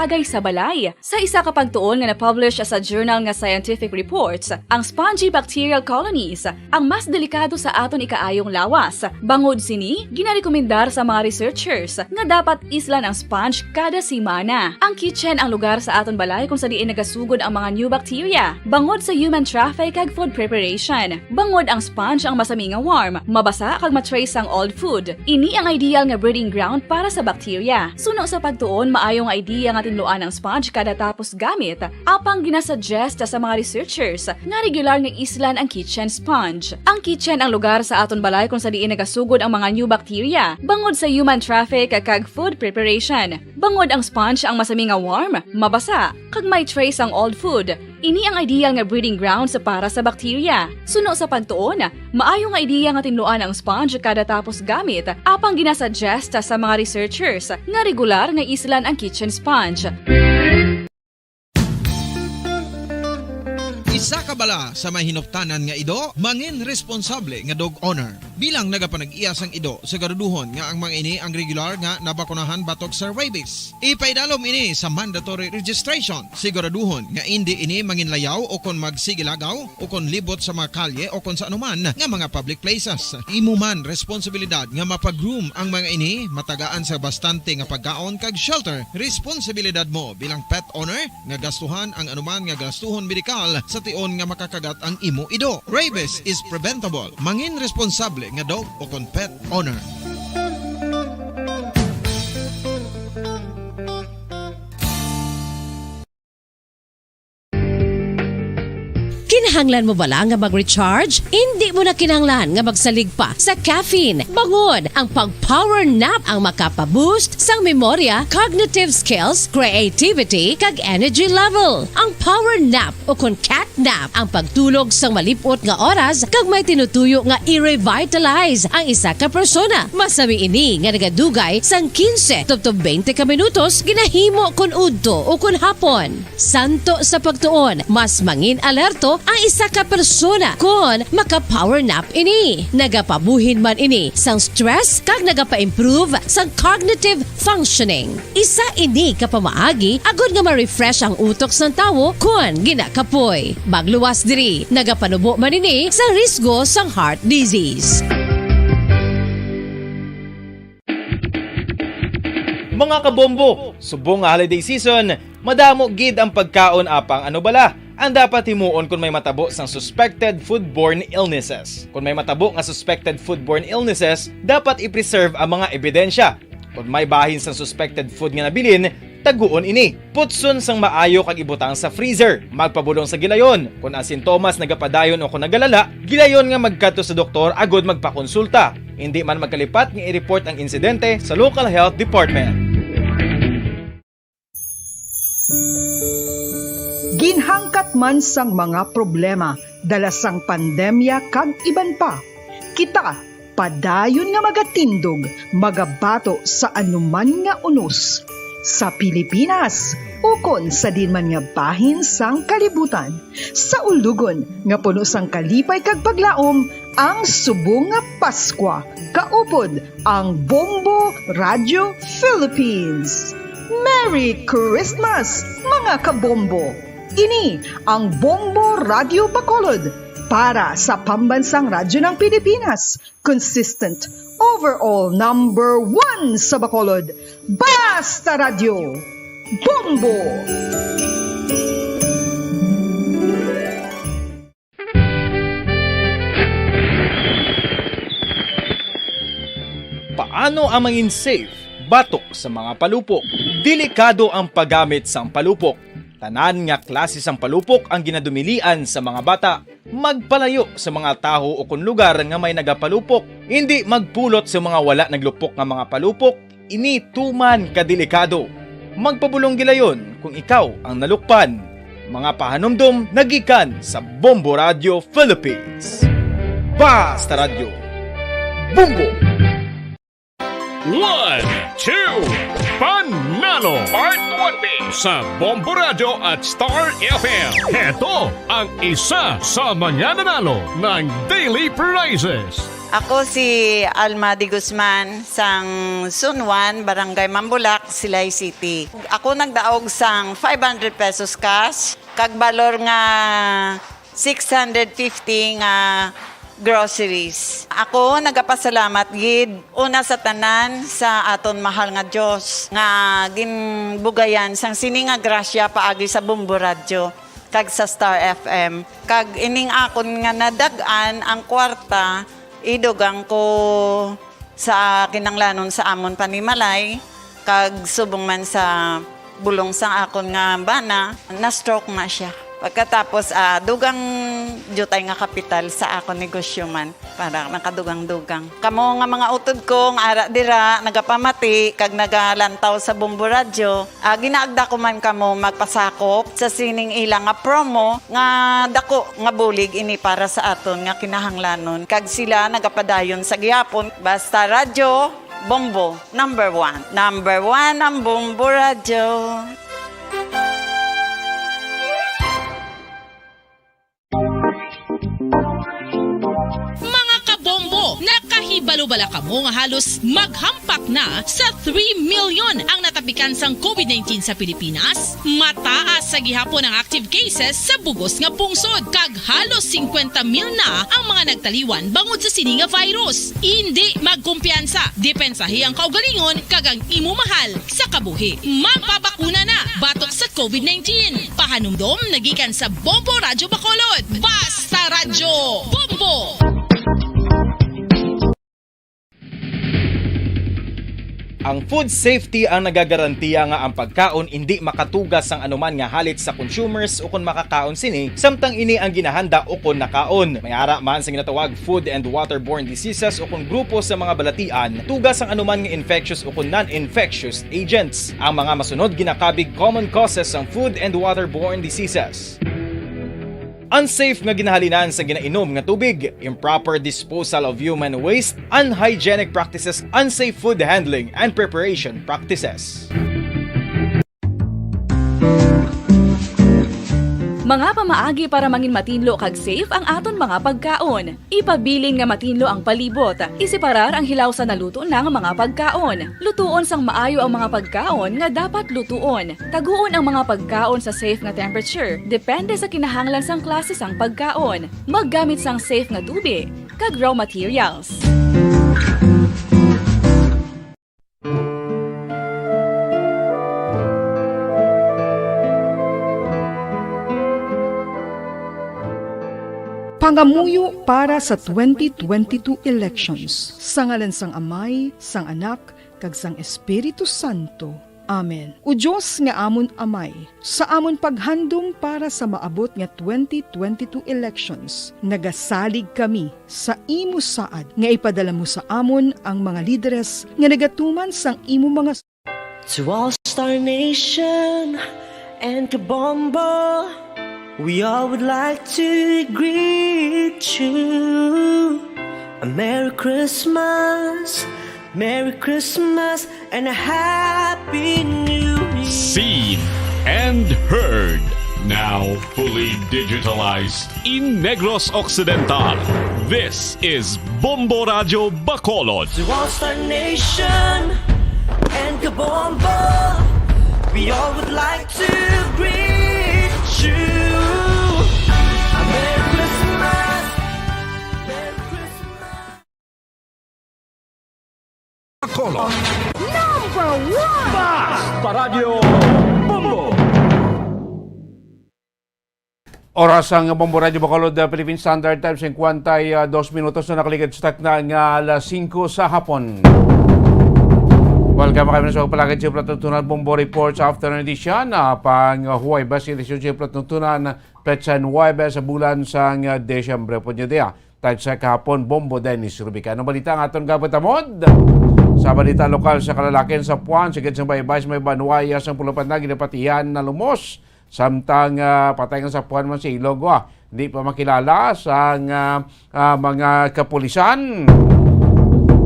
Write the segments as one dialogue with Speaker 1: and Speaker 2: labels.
Speaker 1: bagay sa balay. Sa isa ka pagtuon nga na-publish sa journal nga Scientific Reports, ang spongy bacterial colonies ang mas delikado sa aton ikaayong lawas. Bangod sini, ginarekomendar sa mga researchers nga dapat islan ang sponge kada simana. Ang kitchen ang lugar sa aton balay kung sa diin nagasugod ang mga new bacteria. Bangod sa human traffic kag food preparation. Bangod ang sponge ang masami nga warm, mabasa kag matrace ang old food. Ini ang ideal nga breeding ground para sa bacteria. Suno sa pagtuon, maayong idea nga tinluan ang sponge kada tapos gamit. Apang ginasuggest sa mga researchers nga regular nga islan ang kitchen sponge. Ang kitchen ang lugar sa aton balay kung sa diin nagasugod ang mga new bacteria. Bangod sa human traffic kag food preparation. Bangod ang sponge ang masami nga warm, mabasa kag may trace ang old food. Ini ang ideal nga breeding grounds para sa bacteria. Suno sa pagtuon, maayo nga ideya nga tinluan ang sponge kada tapos gamit, apang ginasuggest sa mga researchers nga regular nga islan ang kitchen sponge.
Speaker 2: Isa ka bala sa may hinuptanan nga ido, mangin responsable nga dog owner. Bilang nagapanag-iyas ang ido, siguraduhon nga ang mga ini ang regular nga nabakunahan batok sa rabies. Ipaidalom ini sa mandatory registration. Siguraduhon nga hindi ini manginlayaw o kon magsigilagaw o kon libot sa mga kalye o kon sa anuman nga mga public places. Imo man responsibilidad nga mapag-groom ang mga ini, matagaan sa bastante nga pagkaon kag shelter. Responsibilidad mo bilang pet owner nga gastuhan ang anuman nga gastuhon medikal sa tion nga makakagat ang imo ido. Rabies is preventable. Mangin responsable nga dog o kon pet owner.
Speaker 3: Kinahanglan mo bala nga mag-recharge? Hindi mo na kinahanglan nga magsalig pa sa caffeine. Bangod, ang pag-power nap ang makapaboost sang memorya, cognitive skills, creativity, kag energy level. Ang power nap o kon cat nap ang pagtulog sang malipot nga oras kag may tinutuyo nga i-revitalize ang isa ka persona. Masami ini nga nagadugay sang 15 to 20 ka minutos ginahimo kun udto o kun hapon. Santo sa pagtuon, mas mangin alerto ang isa ka persona kung maka-power nap ini. Nagapabuhin man ini sang stress kag nagapa-improve sang cognitive functioning. Isa ini kapamaagi agud nga ma-refresh ang utok sang tawo kung ginakapoy. Magluwas diri, nagapanubo man ini sa risgo sang heart disease.
Speaker 4: Mga kabombo, subong nga holiday season, madamo gid ang pagkaon apang ano bala ang dapat himuon kung may matabo sang suspected foodborne illnesses. Kung may matabo nga suspected foodborne illnesses, dapat i-preserve ang mga ebidensya. Kung may bahin sang suspected food nga nabilin, taguon ini. Putson sang maayo kag ibutang sa freezer. Magpabulong sa gilayon. Kung ang sintomas nagapadayon o kung nagalala, gilayon nga magkadto sa doktor agud magpakonsulta. Hindi man magkalipat nga i-report ang insidente sa local health department.
Speaker 5: Ginhangkat man sang mga problema dala sang pandemya kag iban pa. Kita padayon nga magatindog, magabato sa anuman nga unos. Sa Pilipinas, ukon sa dinman nga bahin sang kalibutan. Sa ulugon nga puno sang kalipay kag paglaom, ang subong nga Paskwa. Kaupod ang Bombo Radio Philippines. Merry Christmas, mga kabombo! Ini ang Bombo Radio Bacolod para sa pambansang radyo ng Pilipinas. Consistent, overall number 1 sa Bacolod. Basta Radio! Bombo!
Speaker 4: Paano ang mangin safe batok sa mga palupok? Delikado ang paggamit sang palupok. Tanan nga klase sang palupok ang ginadumilian sa mga bata. Magpalayo sa mga taho o kun lugar nga may nagapalupok. Hindi magpulot sa mga wala naglupok nga mga palupok. Ini tuman kadelikado. Magpabulong gilayon kung ikaw ang nalukpan. Mga pahanumdum nagikan sa Bombo Radio Philippines. Basta Radio Bombo!
Speaker 6: 1, 2, Panalo Part 1B sa Bombo Radio at Star FM. Ito ang isa sa mga nanalo ng Daily Prizes.
Speaker 7: Ako si Alma de Guzman sang Sunwan, Barangay Mambulak, Silay City. Ako nagdaog sang 500 pesos cash, kag balor nga 650 nga groceries. Ako nagapasalamat gid una sa tanan sa aton mahal nga Dios nga ginbugayan sang sini nga grasya paagi sa Bombo Radio kag sa Star FM. Kag ining akon nga nadagan ang kwarta idugang ko sa kinanglanon sa amon panimalay kag subong man sa bulong sa akon nga bana na stroke na siya. Pagkatapos dugang jutay nga kapital sa akon negosyo man para nakadugang-dugang. Kamo nga mga utod ko nga ara dira nagapamati kag nagalantaw sa Bombo Radio. Ginaagda ko man kamo magpasakop sa sining ilang nga promo nga dako nga bulig ini para sa aton nga kinahanglanon. Kag sila nagapadayon sa gihapon basta radyo Bombo number 1. Number 1 ang Bombo Radio.
Speaker 3: Nakahibalo-bala ka mo nga halos maghampak na sa 3 million ang natapikan sang COVID-19 sa Pilipinas. Mataas sa gihapon ang active cases sa bugos nga pungsod kag halos 50 mil na ang mga nagtaliwan bangod sa sini nga virus. Hindi magkumpiyansa, depensahi ang kaugalingon kag ang imo mahal sa kabuhi. Magpabakuna na batok sa COVID-19. Pahanumdom nagikan sa Bombo Radio Bacolod. Basta Radyo Bombo!
Speaker 4: Ang food safety ang nagagarantiya nga ang pagkaon hindi makatugas ang anuman nga halit sa consumers o kung makakaon sini, samtang ini ang ginahanda o kung nakaon. May ara man sa ginatawag food and waterborne diseases o kung grupo sa mga balatian, tugas ang anuman nga infectious o kung non-infectious agents. Ang mga masunod ginakabig common causes ng food and waterborne diseases. Unsafe nga ginahalinan sa ginainom nga tubig, improper disposal of human waste, unhygienic practices, unsafe food handling, and preparation practices.
Speaker 1: Mga pamaagi para mangin matinlo kag safe ang aton mga pagkaon. Ipabilin nga matinlo ang palibot. Isiparar ang hilaw sa naluto ng mga pagkaon. Lutuon sang maayo ang mga pagkaon nga dapat lutuon. Taguon ang mga pagkaon sa safe nga temperature. Depende sa kinahanglan sang klase sang pagkaon. Maggamit sang safe nga tubig kag raw materials.
Speaker 5: Pangamuyo para sa 2022 elections. Sa ngalan sang Amay, sang Anak, kag sang Espiritu Santo. Amen. O Diyos nga amon Amay, sa amon paghandom para sa maabot nga 2022 elections, nagasalig kami sa imo saad nga ipadala mo sa amon ang mga lideres nga nagatuman sang imo mga
Speaker 8: To all Star Nation and to Bombo, we all would like to greet you. A Merry Christmas, and a Happy New Year.
Speaker 6: Seen and heard. Now fully digitalized in Negros Occidental. This is Bombo Radio Bacolod.
Speaker 8: To all Star Nation and to Bombo, we all would like to greet you. Merry Christmas, Merry Christmas.
Speaker 6: Bacolod. Number 1! Basta Radio Bombo!
Speaker 9: Oras ang Bombo Radio Bacolod, Philippine Standard Time, 52 minutos na nakaligid sa takna nga alas 5 sa hapon. Welcome kami sa palagay sa Platuntunan Bombo Report sa afternoon edition. Pang Huwebes, edisyon sa Platuntunan, Petsan Huwebes sa bulan sa Desyembre po niya diya. Tayo sa kahapon, Bombo Dennis Rubica. Anong balita ang aton kapatamod? Sa balita lokal sa kalalakin sa Puan, sigid sa baybay sa may Banuaya sa pulupan na ginapatihan na lumos. Samtang patay nga sa Puan man si Ilogo. Hindi pa makilala sa mga kapulisan.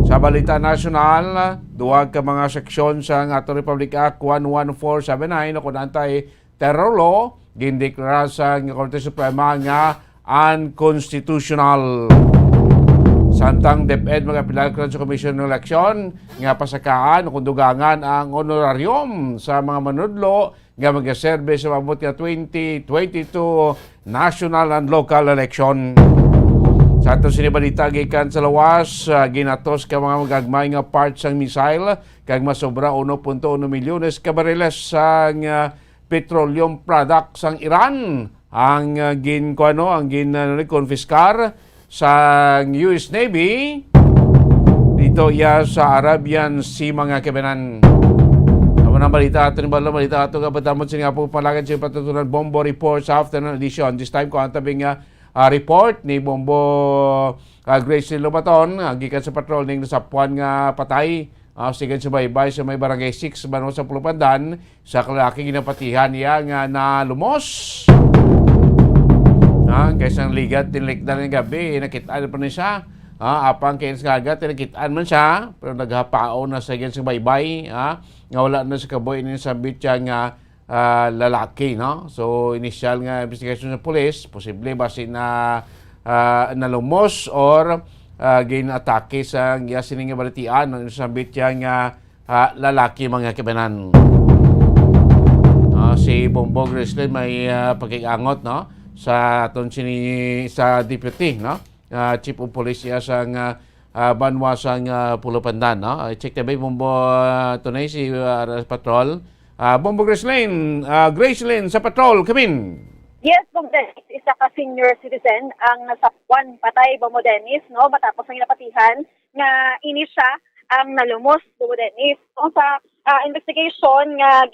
Speaker 9: Sa balita nasyonal, duwag ka mga seksyon sa ato Republic Act 11479 o kung antay terror law, gindeklara sa Korte Suprema nga unconstitutional. Samtang DepEd magapilar sa Commission ng Eleksyon nga pasakaan o kundugangan ang honorarium sa mga manudlo nga magaserbe sa mabot nga 2022 national and local election. Sa ato sinibalita gikan sa lawas, ginatos ka mga magagmay nga parts sang missile kag masobra 1.1 milyones ka bariles sang petroleum products sang Iran ang confiscar sa US Navy dito sa Arabian Sea mga kabanan. Ako ng balita ato balita ato kapatamot sa nga po palagan sa patutunan Bombo report sa afternoon edition. This time ko ang tabing report ni Bombo Grace Lobaton gikan sa patrol ning nasapuan nga patay sigan sa baybay sa may barangay 6 Banwa sa Pulupandan sa kalaki ginapatihan niya nga nalumos. Kaysa ang ligat tinlikdan ng gabi nakitaan pa niya siya. Apang kaya sa kagat nakitaan man siya pero naghapao na sa sa baybay nga wala na sa kaboy ni sabit siya nga lalaki, no? So initial nga investigation sa pulis, posible basi na nalumos or gin-atake sa sining nga balitian ng sabit siya nga lalaki mga kabanan. Si Bombo Grizzly may pagkikangot, no? Sa aton sa deputy, no? Chief of Police sa Banwa sa Pulupandan, no? Check tabi Bombo tunay si patrol. Bombo Gracelyn, sa patrol, kamin.
Speaker 10: Yes, Bombo Dennis, isa ka senior citizen ang nasakwan patay Bombo Dennis, no? Matapos ang napatihan nga ini siya ang nalumos Bombo Dennis. So, sa investigation nga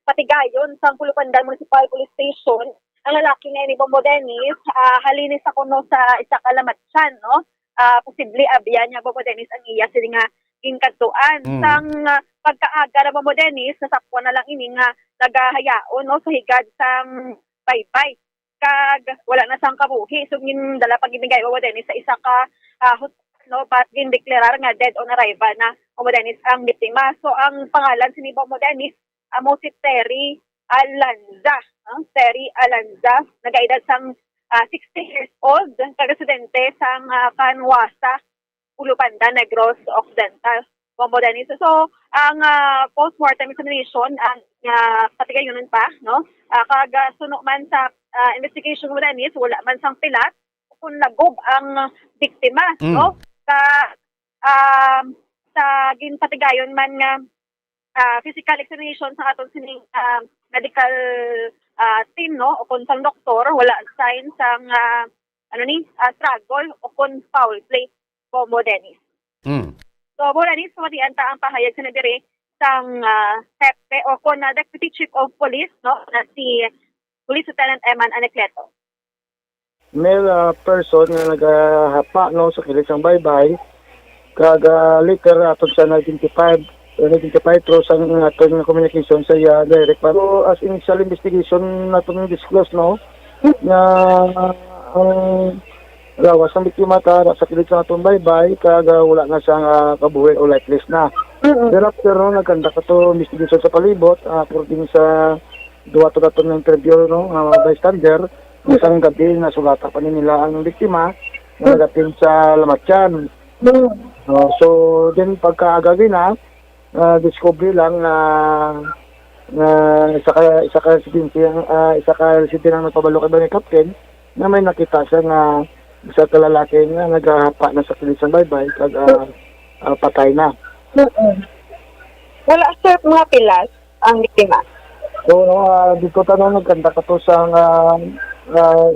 Speaker 10: patigayon sa Pulupandan Municipal Police Station, ang lalaki nga ni Bombo Dennis halinis ako no sa isa ka lamatsan, no? Posible abiyan niya Bombo Dennis ang iya sila nga ginkadtuan. Sang pagkaaga na Bombo Dennis, nasapwa na lang ini nga nagahayaon, no? Sa higad sang baybay. Kag wala na sang kabuhi. So dala pagibigay Bombo Dennis sa isa ka no? But gindeklarar nga dead on arrival na Bombo Dennis ang biktima. So ang pangalan si Bombo Dennis mo si Terry Alanza. Terry Alanza, nag-edad sang 60 years old, kag-residente sang Canwasa, Pulupandan, Negros Occidental, Bombo Dennis. So, ang post-mortem examination, ang patigayonon pa, no? Kag suno man sa investigation mo Dennis, wala man sang pilat, kung nagog ang biktima, no? Sa ginpatigayon man nga physical examination sa aton sining medical team, no, o kung sang doktor wala sign sang struggle o kung foul play Bombo Dennis. So Bombo Dennis pamatian ta ang pahayag sa nadiri sang hepe o kung Deputy Chief of Police, no, na si Police Lieutenant Eman Anecleto.
Speaker 11: May person nga nagahapa, no, sa kilit sang baybay kag later aton sa 1995 through sa aton communication sa direct. Pero as initial investigation natin disclose, no, na ang lawas ang biktima sa kilit sa aton baybay kag wala na siyang kabuhi o lifeless na. Thereafter, no, nagkanda ka to investigation sa palibot according sa duwa to daton ng interview, no, bystander isang gabi na sulata pa nila ang biktima na nagating sa lamatyan. So then pagkaagagi na discovery lang na isa ka residente ang nagpabalo kay ni Captain na may nakita siya nga isa ka lalaki nga naghahapa na sa kilit sa baybay kag patay na.
Speaker 10: Wala sir mga pilas ang biktima.
Speaker 11: So dito tanong nagkanta ka to sa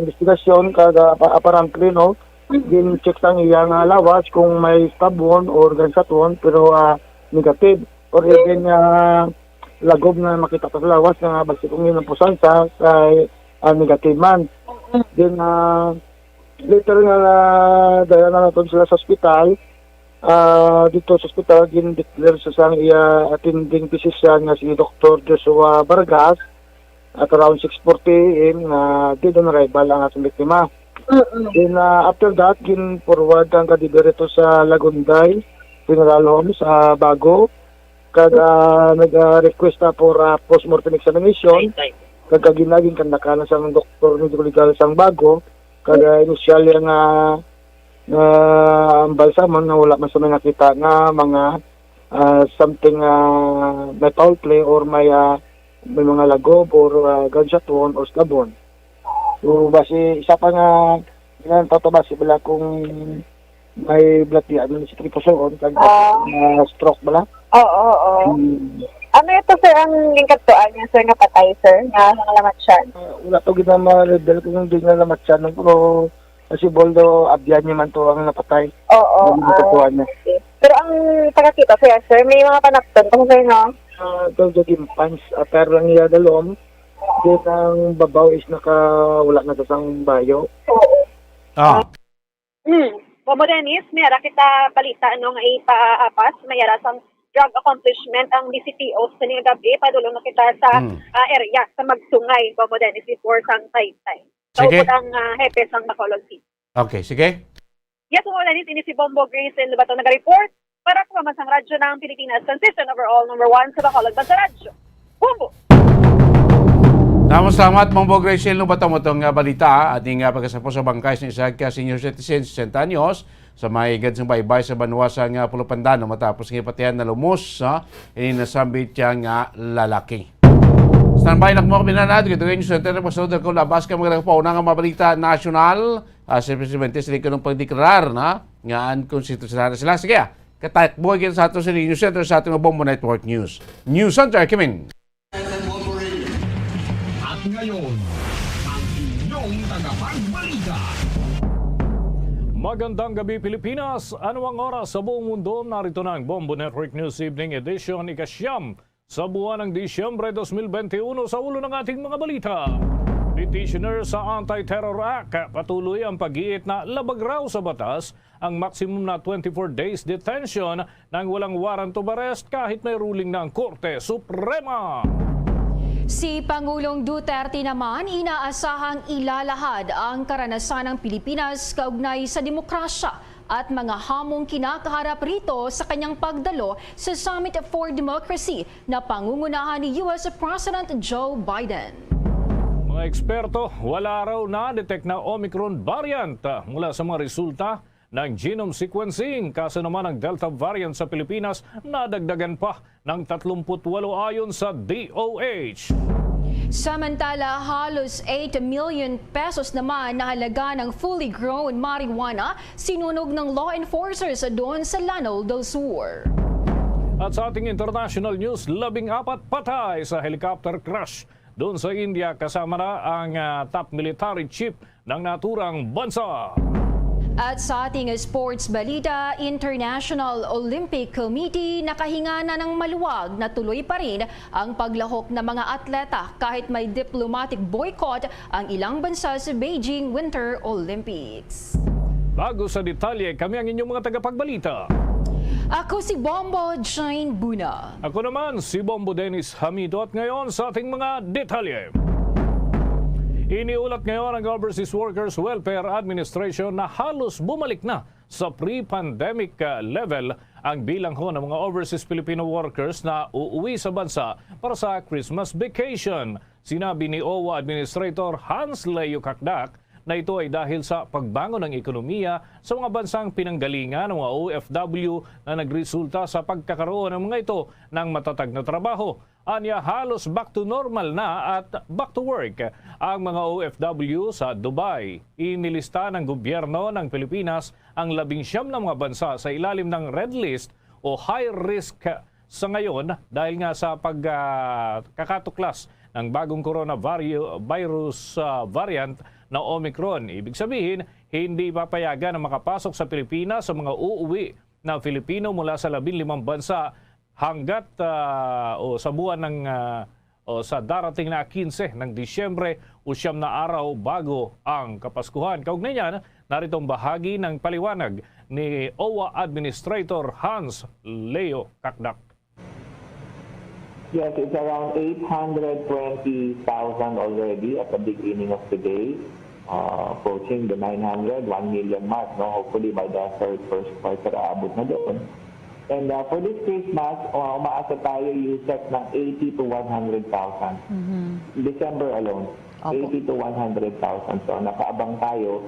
Speaker 11: investigasyon kag apparently, no, gin-check ang iyang lawas kung may stab wound or gunshot wound pero negative or even lagob na makita pa sa lawas nga basi kung yun ang pusansa kay negative man. Then later nga dala na natin sila sa hospital. Dito sa hospital gin-declare sa sang iya attending physician nga si Dr. Joshua Vargas at around 6:40 AM dead on arrival ang ating biktima. Then after that gin forward ang kadiberito sa Lagunday funeral home sa Bago. Kag nag-request na for post-mortem examination. Kag ginaging kandakanan sa doktor medical legal sang Bago. Kag initial yung ang balsamon na wala man sa mga nakita nga mga something may foul play or may mga lagob or gunshot wound or stab wound. So basi isa pa nga yan tatobasi bala kung may blood administrative pusoon kag stroke bala.
Speaker 10: Oo. Ano ito sir ang lingkatuan niya sir nga patay sir nga nangalamat siya?
Speaker 11: Wala to gid na ma-reveal kung hindi na lamat siya pero kasi boldo abyan niya man to ang napatay.
Speaker 10: Oo. Okay. Pero ang pagkakita sir may mga panakton kung sir no?
Speaker 11: Jogging pants pero lang niya dalom. Then ang babaw is wala na sa bayo.
Speaker 10: Oo.
Speaker 9: Ah.
Speaker 10: Bombo Dennis, mayara kita balita nga ipaapas, mayara sa drug accomplishment ang DCPO sa ning gabi padulong na kita sa area sa Magsungay, Bombo Dennis before sang Taytay.
Speaker 9: Sige.
Speaker 10: So ang hepe sang Bacolod City.
Speaker 9: Okay, sige.
Speaker 10: Yes, Bombo Dennis, ini si Bombo Grace in Lubato nag-report para sa Pamansang Radyo ng Pilipinas, consistent overall number 1 sa Bacolod Bansa Radyo. Bombo!
Speaker 9: Salamat, Bombo Gracie, lubato mo itong balita. Ating pagkasapo sa bangkay sa isang senior citizen, 60 anyos, sa may gadsang baybay sa Banwasang Pulupandano matapos ng ipatihan na lumos ini nasambit siyang lalaki. Standby na kamo kami na natin. Ito yung center ng pasunod ko labas ka mga paunang mabalita national. Simplemente sila ko ng pagdeklar na nga unconstitutional sila. Sige, katakbo kita sa ato sa news center sa ating Bombo Network News. News Center, Kimin.
Speaker 6: Ngayon, ang inyong tagapagbalita. Magandang gabi Pilipinas. Ano ang oras sa buong mundo? Narito na ang Bombo Network News Evening Edition ikasyam sa buwan ng Disyembre 2021 sa ulo ng ating mga balita. Petitioner sa Anti-Terror Act, patuloy ang pag-iit na labag raw sa batas ang maximum na 24 days detention nang walang warrant of arrest kahit may ruling ng Korte Suprema.
Speaker 12: Si Pangulong Duterte naman inaasahang ilalahad ang karanasan ng Pilipinas kaugnay sa demokrasya at mga hamong kinakaharap rito sa kanyang pagdalo sa Summit for Democracy na pangungunahan ni US President Joe Biden.
Speaker 6: Mga eksperto, wala raw na-detect na Omicron variant mula sa mga resulta ng genome sequencing. Kaso naman ang Delta variant sa Pilipinas nadagdagan pa ng 38 ayon sa DOH.
Speaker 12: Samantala, halos 8 million pesos naman na halaga ng fully grown marijuana sinunog ng law enforcers doon sa Lanao del Sur.
Speaker 6: At sa ating international news, 14 patay sa helicopter crash doon sa India kasama na ang top military chief ng naturang bansa.
Speaker 12: At sa ating sports balita, International Olympic Committee nakahinga na ng maluwag na tuloy pa rin ang paglahok ng mga atleta kahit may diplomatic boycott ang ilang bansa sa Beijing Winter Olympics.
Speaker 6: Bago sa detalye, kami ang inyong mga tagapagbalita.
Speaker 12: Ako si Bombo Jane Buna.
Speaker 6: Ako naman si Bombo Dennis Hamido at ngayon sa ating mga detalye. Iniulat ngayon ng Overseas Workers Welfare Administration na halos bumalik na sa pre-pandemic level ang bilang ng mga overseas Filipino workers na uuwi sa bansa para sa Christmas vacation. Sinabi ni OWA Administrator Hans Leo Kakdak na ito ay dahil sa pagbangon ng ekonomiya sa mga bansang pinanggalingan ng mga OFW na nagresulta sa pagkakaroon ng mga ito ng matatag na trabaho. Anya halos back to normal na at back to work ang mga OFW sa Dubai. Inilista ng gobyerno ng Pilipinas ang 19 na mga bansa sa ilalim ng red list o high risk sa ngayon dahil nga sa pagkakatuklas ng bagong coronavirus variant na Omicron. Ibig sabihin, hindi papayagan na makapasok sa Pilipinas sa mga uuwi na Filipino mula sa 15 bansa hanggat o sa buwan ng o sa darating na 15 ng Disyembre o 9 na araw bago ang Kapaskuhan. Kaugnay niyan, narito ang bahagi ng paliwanag ni OWA Administrator Hans Leo Kakdak.
Speaker 13: Yes, it's around 820,000 already at the beginning of the day, approaching the 900, 1 million mark. No? Hopefully by the first quarter, aabot na doon. And for this Christmas, umaasa tayo Yusek ng 80 to 100,000. December alone, 80 to 100,000. So nakaabang tayo.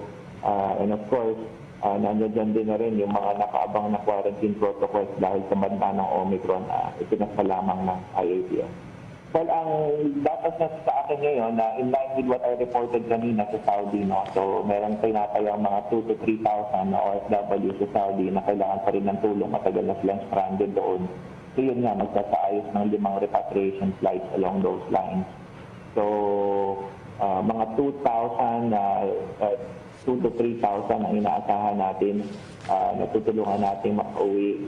Speaker 13: And of course, nandiyan din na rin yung mga nakaabang na quarantine protocols dahil sa banta ng Omicron, ipinasa lamang ng IATF. Well, ang dapat na sa akin ngayon, in line with what I reported kanina sa Saudi, no? So meron tinatayang mga 2 to 3,000 na OFW sa Saudi na kailangan pa rin ng tulong, matagal na silang stranded doon. So yun nga, magsasaayos ng 5 repatriation flights along those lines. So mga 2,000 2 to 3,000 ang inaasahan natin na tutulungan natin makauwi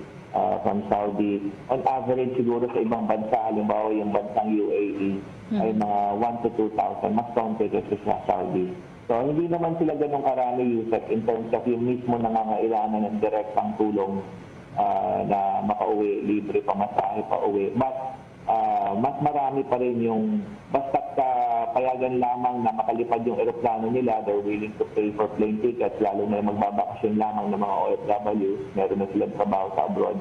Speaker 13: from Saudi. On average, siguro sa ibang bansa, halimbawa yung bansang UAE, ay mga 1 to 2,000, mas kaunti kasi sa Saudi. So, hindi naman sila ganun karami, Yusef, in terms of yung mismo nangangailangan ng direktang tulong na makauwi, libre pamasahe pa uwi. But, mas marami pa rin yung basta payagan lamang na makalipad yung eroplano nila, they're willing to pay for plane tickets, lalo na magbabakasyon lamang ng mga OFWs, meron na silang trabaho sa abroad.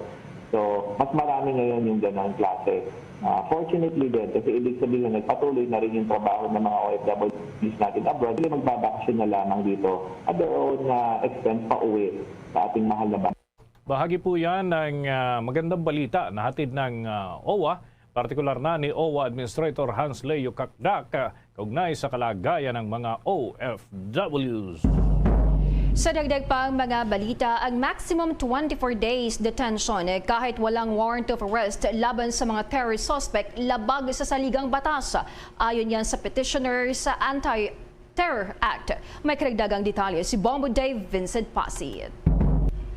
Speaker 13: So, mas marami ngayon yung gano'ng klase. Fortunately din, kasi ibig sabihin, nagpatuloy na rin yung trabaho ng mga OFWs natin abroad, sila magbabakasyon na lamang dito at their own expense pa uwi sa ating mahal na bansa.
Speaker 6: Bahagi po yan ng magandang balita na hatid ng OWA, partikular na ni OWA Administrator Hans Leo Kakdak, kaugnay sa kalagayan ng mga OFWs.
Speaker 12: Sa dagdag pang mga balita, ang maximum 24 days detention kahit walang warrant of arrest laban sa mga terrorist suspect labag sa saligang batas. Ayon yan sa petitioner sa Anti-Terror Act. May karagdagang detalye si Bombo Dave Vincent Pasit.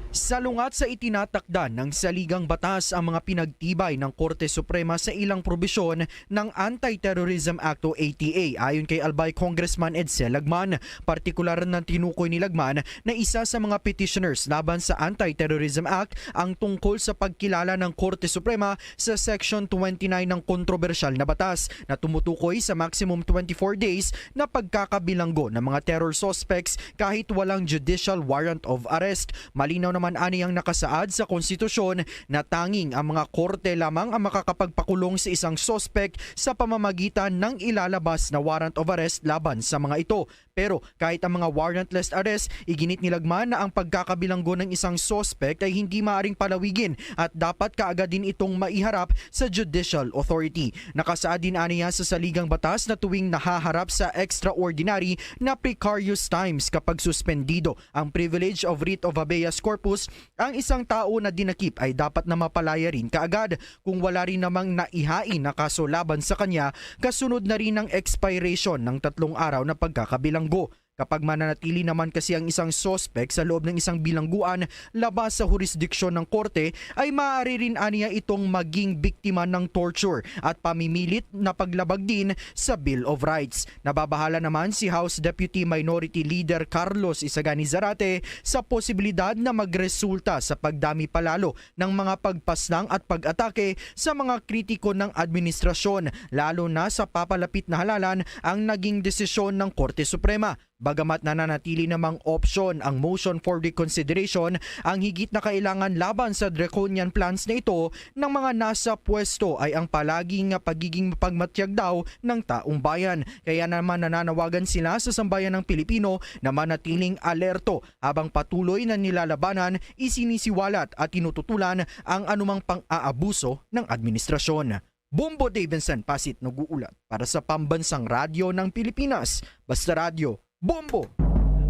Speaker 2: Salungat sa itinatakda ng saligang batas ang mga pinagtibay ng Korte Suprema sa ilang probisyon ng Anti-Terrorism Act o ATA ayon kay Albay Congressman Edsel Lagman. Partikular na tinukoy ni Lagman na isa sa mga petitioners laban sa Anti-Terrorism Act ang tungkol sa pagkilala ng Korte Suprema sa Section 29 ng kontrobersyal na batas na tumutukoy sa maximum 24 days na pagkakabilanggo ng mga terror suspects kahit walang judicial warrant of arrest. Malinaw naman aniyang nakasaad sa konstitusyon na tanging ang mga korte lamang ang makakapagpakulong sa isang suspect sa pamamagitan ng ilalabas na warrant of arrest laban sa mga ito. Pero kahit ang mga warrantless arrest, iginit ni Lagman na ang pagkakabilanggo ng isang suspect ay hindi maaring palawigin at dapat kaagad din itong maiharap sa judicial authority. Nakasaad din aniya sa saligang batas na tuwing nahaharap sa extraordinary na precarious times kapag suspendido ang privilege of writ of habeas corpus, ang isang tao na dinakip ay dapat na mapalaya rin kaagad kung wala rin namang naihain na kaso laban sa kanya kasunod na rin ng expiration ng 3 araw na pagkakabilanggo. Kapag mananatili naman kasi ang isang suspect sa loob ng isang bilangguan labas sa jurisdiksyon ng korte, ay maaari rin aniya itong maging biktima ng torture at pamimilit na paglabag din sa Bill of Rights. Nababahala naman si House Deputy Minority Leader Carlos Isagani Zarate sa posibilidad na magresulta sa pagdami palalo ng mga pagpaslang at pag-atake sa mga kritiko ng administrasyon, lalo na sa papalapit na halalan ang naging desisyon ng Korte Suprema. Bagamat nananatili namang option ang motion for reconsideration, ang higit na kailangan laban sa draconian plans na ito ng mga nasa pwesto ay ang palaging pagiging mapagmatyag daw ng taong bayan. Kaya naman nananawagan sila sa sambayan ng Pilipino na manatiling alerto habang patuloy na nilalabanan, isinisiwalat at tinututulan ang anumang pang-aabuso ng administrasyon. Bombo Dave Vincent Pasit nag-uulat para sa Pambansang Radyo ng Pilipinas. Basta Radio, Bombo!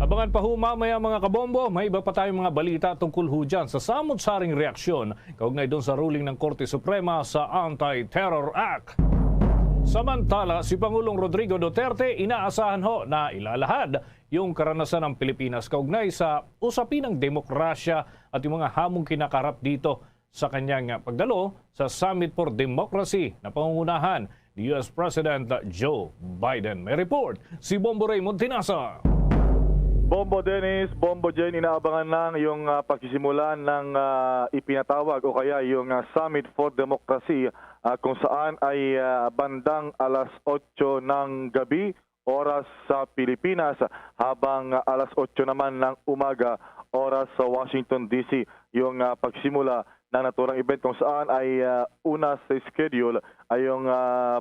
Speaker 6: Abangan pa ho mamaya mga kabombo, may iba pa tayong mga balita tungkol ho dyan sa samot-saring reaksyon kaugnay doon sa ruling ng Korte Suprema sa Anti-Terror Act. Samantala, si Pangulong Rodrigo Duterte inaasahan ho na ilalahad yung karanasan ng Pilipinas kaugnay sa usapin ng demokrasya at yung mga hamong kinakarap dito sa kanyang pagdalo sa Summit for Democracy na pangungunahan ni US President Joe Biden. May report si Bombo Raymond Tinasa.
Speaker 14: Bombo Dennis, Bombo Jen, inaabangan lang yung pagsisimula ng ipinatawag o kaya yung Summit for Democracy kung saan ay bandang alas 8 ng gabi oras sa Pilipinas habang alas 8 naman ng umaga oras sa Washington DC yung pagsimula ng naturang event kung saan ay una sa schedule ay yung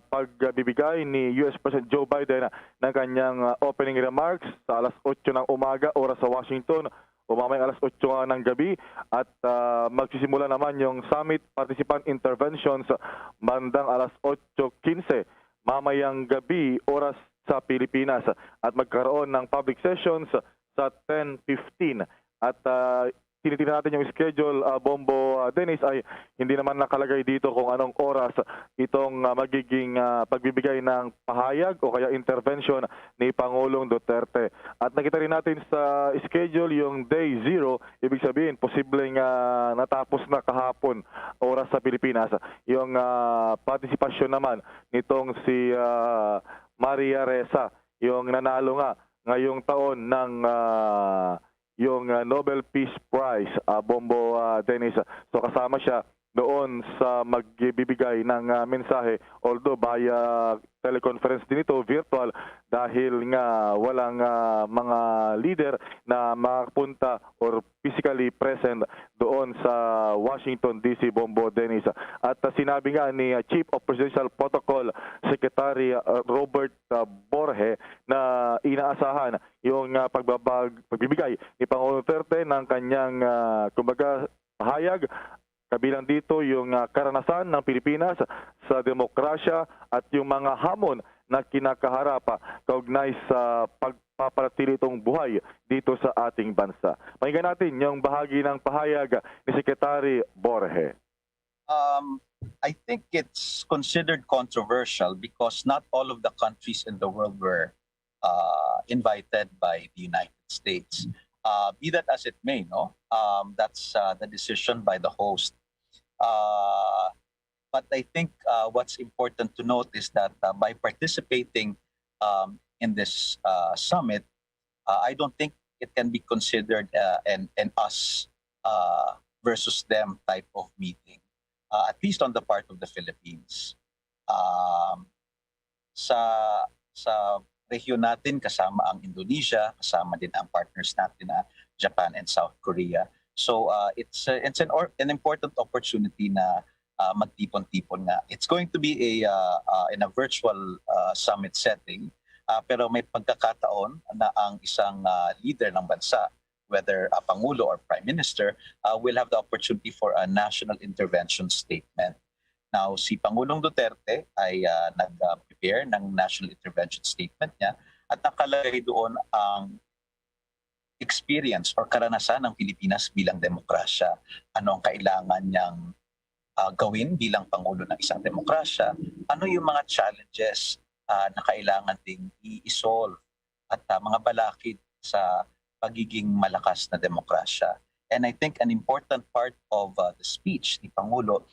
Speaker 14: pagbibigay ni US President Joe Biden ng kanyang opening remarks sa alas 8 ng umaga oras sa Washington o mamayang alas 8 ng gabi at magsisimula naman yung summit participant interventions bandang alas 8:15 mamayang gabi oras sa Pilipinas at magkaroon ng public sessions sa 10:15 at tinitingnan natin yung schedule, Bombo, Dennis, ay hindi naman nakalagay dito kung anong oras itong magiging pagbibigay ng pahayag o kaya intervention ni Pangulong Duterte. At nakita rin natin sa schedule yung day 0, ibig sabihin posibleng natapos na kahapon oras sa Pilipinas. Yung partisipasyon naman nitong si Maria Ressa, yung nanalo nga ngayong taon ng yung Nobel Peace Prize, Bombo, Dennis. So kasama siya doon sa magbibigay ng mensahe, although via teleconference din ito, virtual, dahil nga walang mga leader na makapunta or physically present doon sa Washington DC, Bombo, Dennis. At sinabi nga ni Chief of Presidential Protocol Secretary Robert Borge na inaasahan yung pagbibigay ni Pangulong Duterte ng kanyang kumbaga pahayag. Kabilang dito yung karanasan ng Pilipinas sa demokrasya at yung mga hamon na kinakaharap kaugnay sa pagpapanatili itong buhay dito sa ating bansa. Pakinggan natin yung bahagi ng pahayag ni Secretary Borge.
Speaker 15: I think it's considered controversial because not all of the countries in the world were invited by the United States. Be that as it may, no, that's the decision by the host. But I think what's important to note is that by participating in this summit, I don't think it can be considered an us versus them type of meeting, at least on the part of the Philippines. Sa rehiyon natin, kasama ang Indonesia, kasama din ang partners natin na Japan and South Korea. So it's an important opportunity na magtipon-tipon nga. It's going to be in a virtual summit setting, pero may pagkakataon na ang isang leader ng bansa, whether a Pangulo or Prime Minister, will have the opportunity for a national intervention statement. Now, si Pangulong Duterte ay nag-prepare ng national intervention statement niya at nakalagay doon ang experience or karanasan ng Pilipinas bilang demokrasya. Ano ang kailangan niyang gawin bilang Pangulo ng isang demokrasya? Ano yung mga challenges na kailangan ding i-solve at mga balakid sa pagiging malakas na demokrasya? And I think an important part of the speech ni Pangulo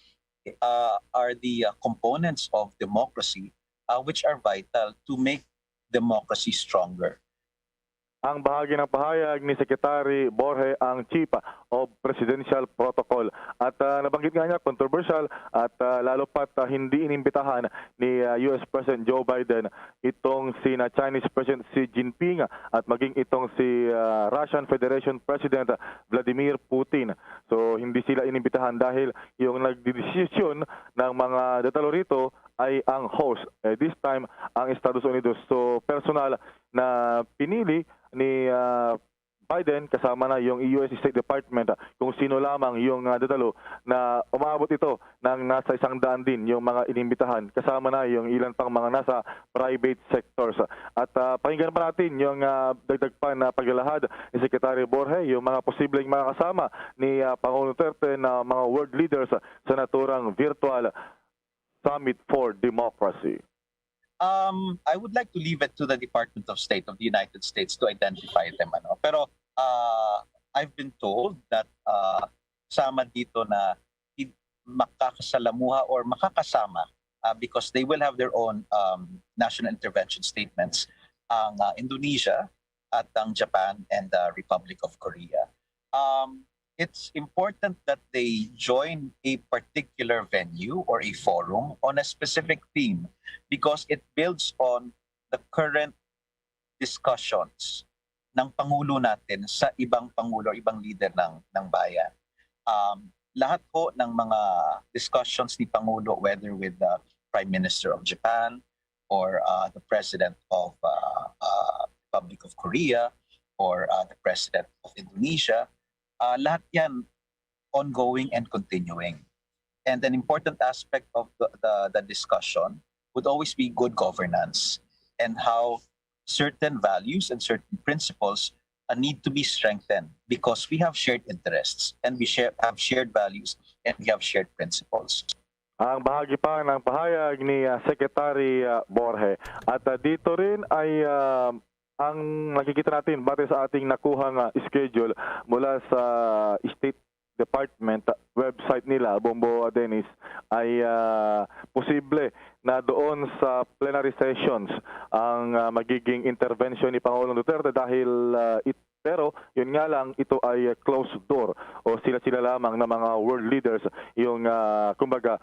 Speaker 15: are the components of democracy which are vital to make democracy stronger.
Speaker 14: Ang bahagi ng pahayag ni Secretary Borge, ang Chief of Presidential Protocol. At nabanggit nga niya, controversial at lalo pat hindi inimbitahan ni US President Joe Biden itong si Chinese President Xi Jinping at maging itong si Russian Federation President Vladimir Putin. So hindi sila inimbitahan dahil yung nagdidesisyon ng mga datalo rito ay ang host. This time, ang Estados Unidos. So personal na pinili ni Biden kasama na yung US State Department kung sino lamang yung dadalo na umabot ito ng nasa 100 din yung mga inimbitahan kasama na yung ilan pang mga nasa private sectors. At pakinggan pa natin yung dagdag pa na paglalahad ni Secretary Borge, yung mga posibleng mga kasama ni Pangulong Duterte na mga world leaders sa naturang virtual Summit for Democracy.
Speaker 15: I would like to leave it to the Department of State of the United States to identify them. Pero I've been told that sama dito na makakasalamuha or makakasama because they will have their own national intervention statements ang Indonesia at ang Japan and the Republic of Korea. It's important that they join a particular venue or a forum on a specific theme because it builds on the current discussions ng Pangulo natin sa ibang Pangulo, ibang leader ng bayan. lahat po ng mga discussions ni Pangulo, whether with the Prime Minister of Japan or the President of Republic of Korea or the President of Indonesia, lahat yan ongoing and continuing. And an important aspect of the discussion would always be good governance and how certain values and certain principles need to be strengthened because we have shared interests and we have shared values and we have shared principles.
Speaker 14: Ang bahagi pa ng pahayag ni Secretary Borge. At dito rin ay ang nakikita natin batay sa ating nakuhang schedule mula sa State Department website nila, Bombo Dennis, ay posible na doon sa plenary sessions ang magiging intervention ni Pangulong Duterte dahil pero yun nga lang, ito ay closed door o sila-sila lamang na mga world leaders yung kumbaga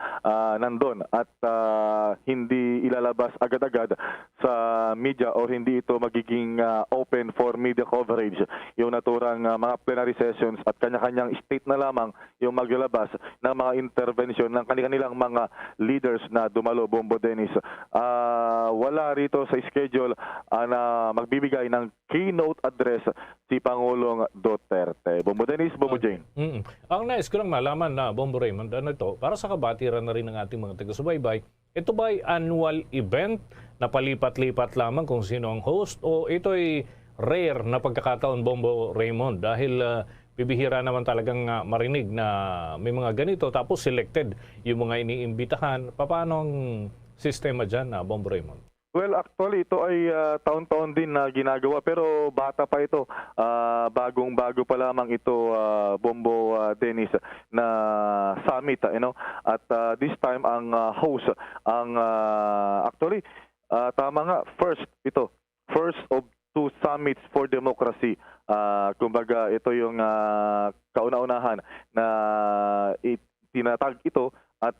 Speaker 14: nandun at hindi ilalabas agad-agad sa media o hindi ito magiging open for media coverage. Yung naturang mga plenary sessions at kanya-kanyang state na lamang yung maglalabas ng mga intervention ng kanilang mga leaders na dumalo, Bombo Dennis. Wala rito sa schedule na magbibigay ng keynote address si Pangulong Duterte. Bombo Dennis, Bombo Jane.
Speaker 6: Ang nais ko lang malaman na, Bombo Raymond, ano ito, para sa kabatiran na rin ng ating mga taga-subaybay, ito ba ay annual event na palipat-lipat lamang kung sino ang host o ito ay rare na pagkakataon, Bombo Raymond, dahil bibihira naman talagang marinig na may mga ganito tapos selected yung mga iniimbitahan. Paano ang sistema dyan, Bombo Raymond?
Speaker 14: Well, actually, ito ay taon-taon din na ginagawa pero bata pa ito. Bagong-bago pa lamang ito, Bombo Dennis, na summit. At this time, ang host, actually, tama nga, first of two summits for democracy. Kumbaga, ito yung kauna-unahan na tinatag ito. At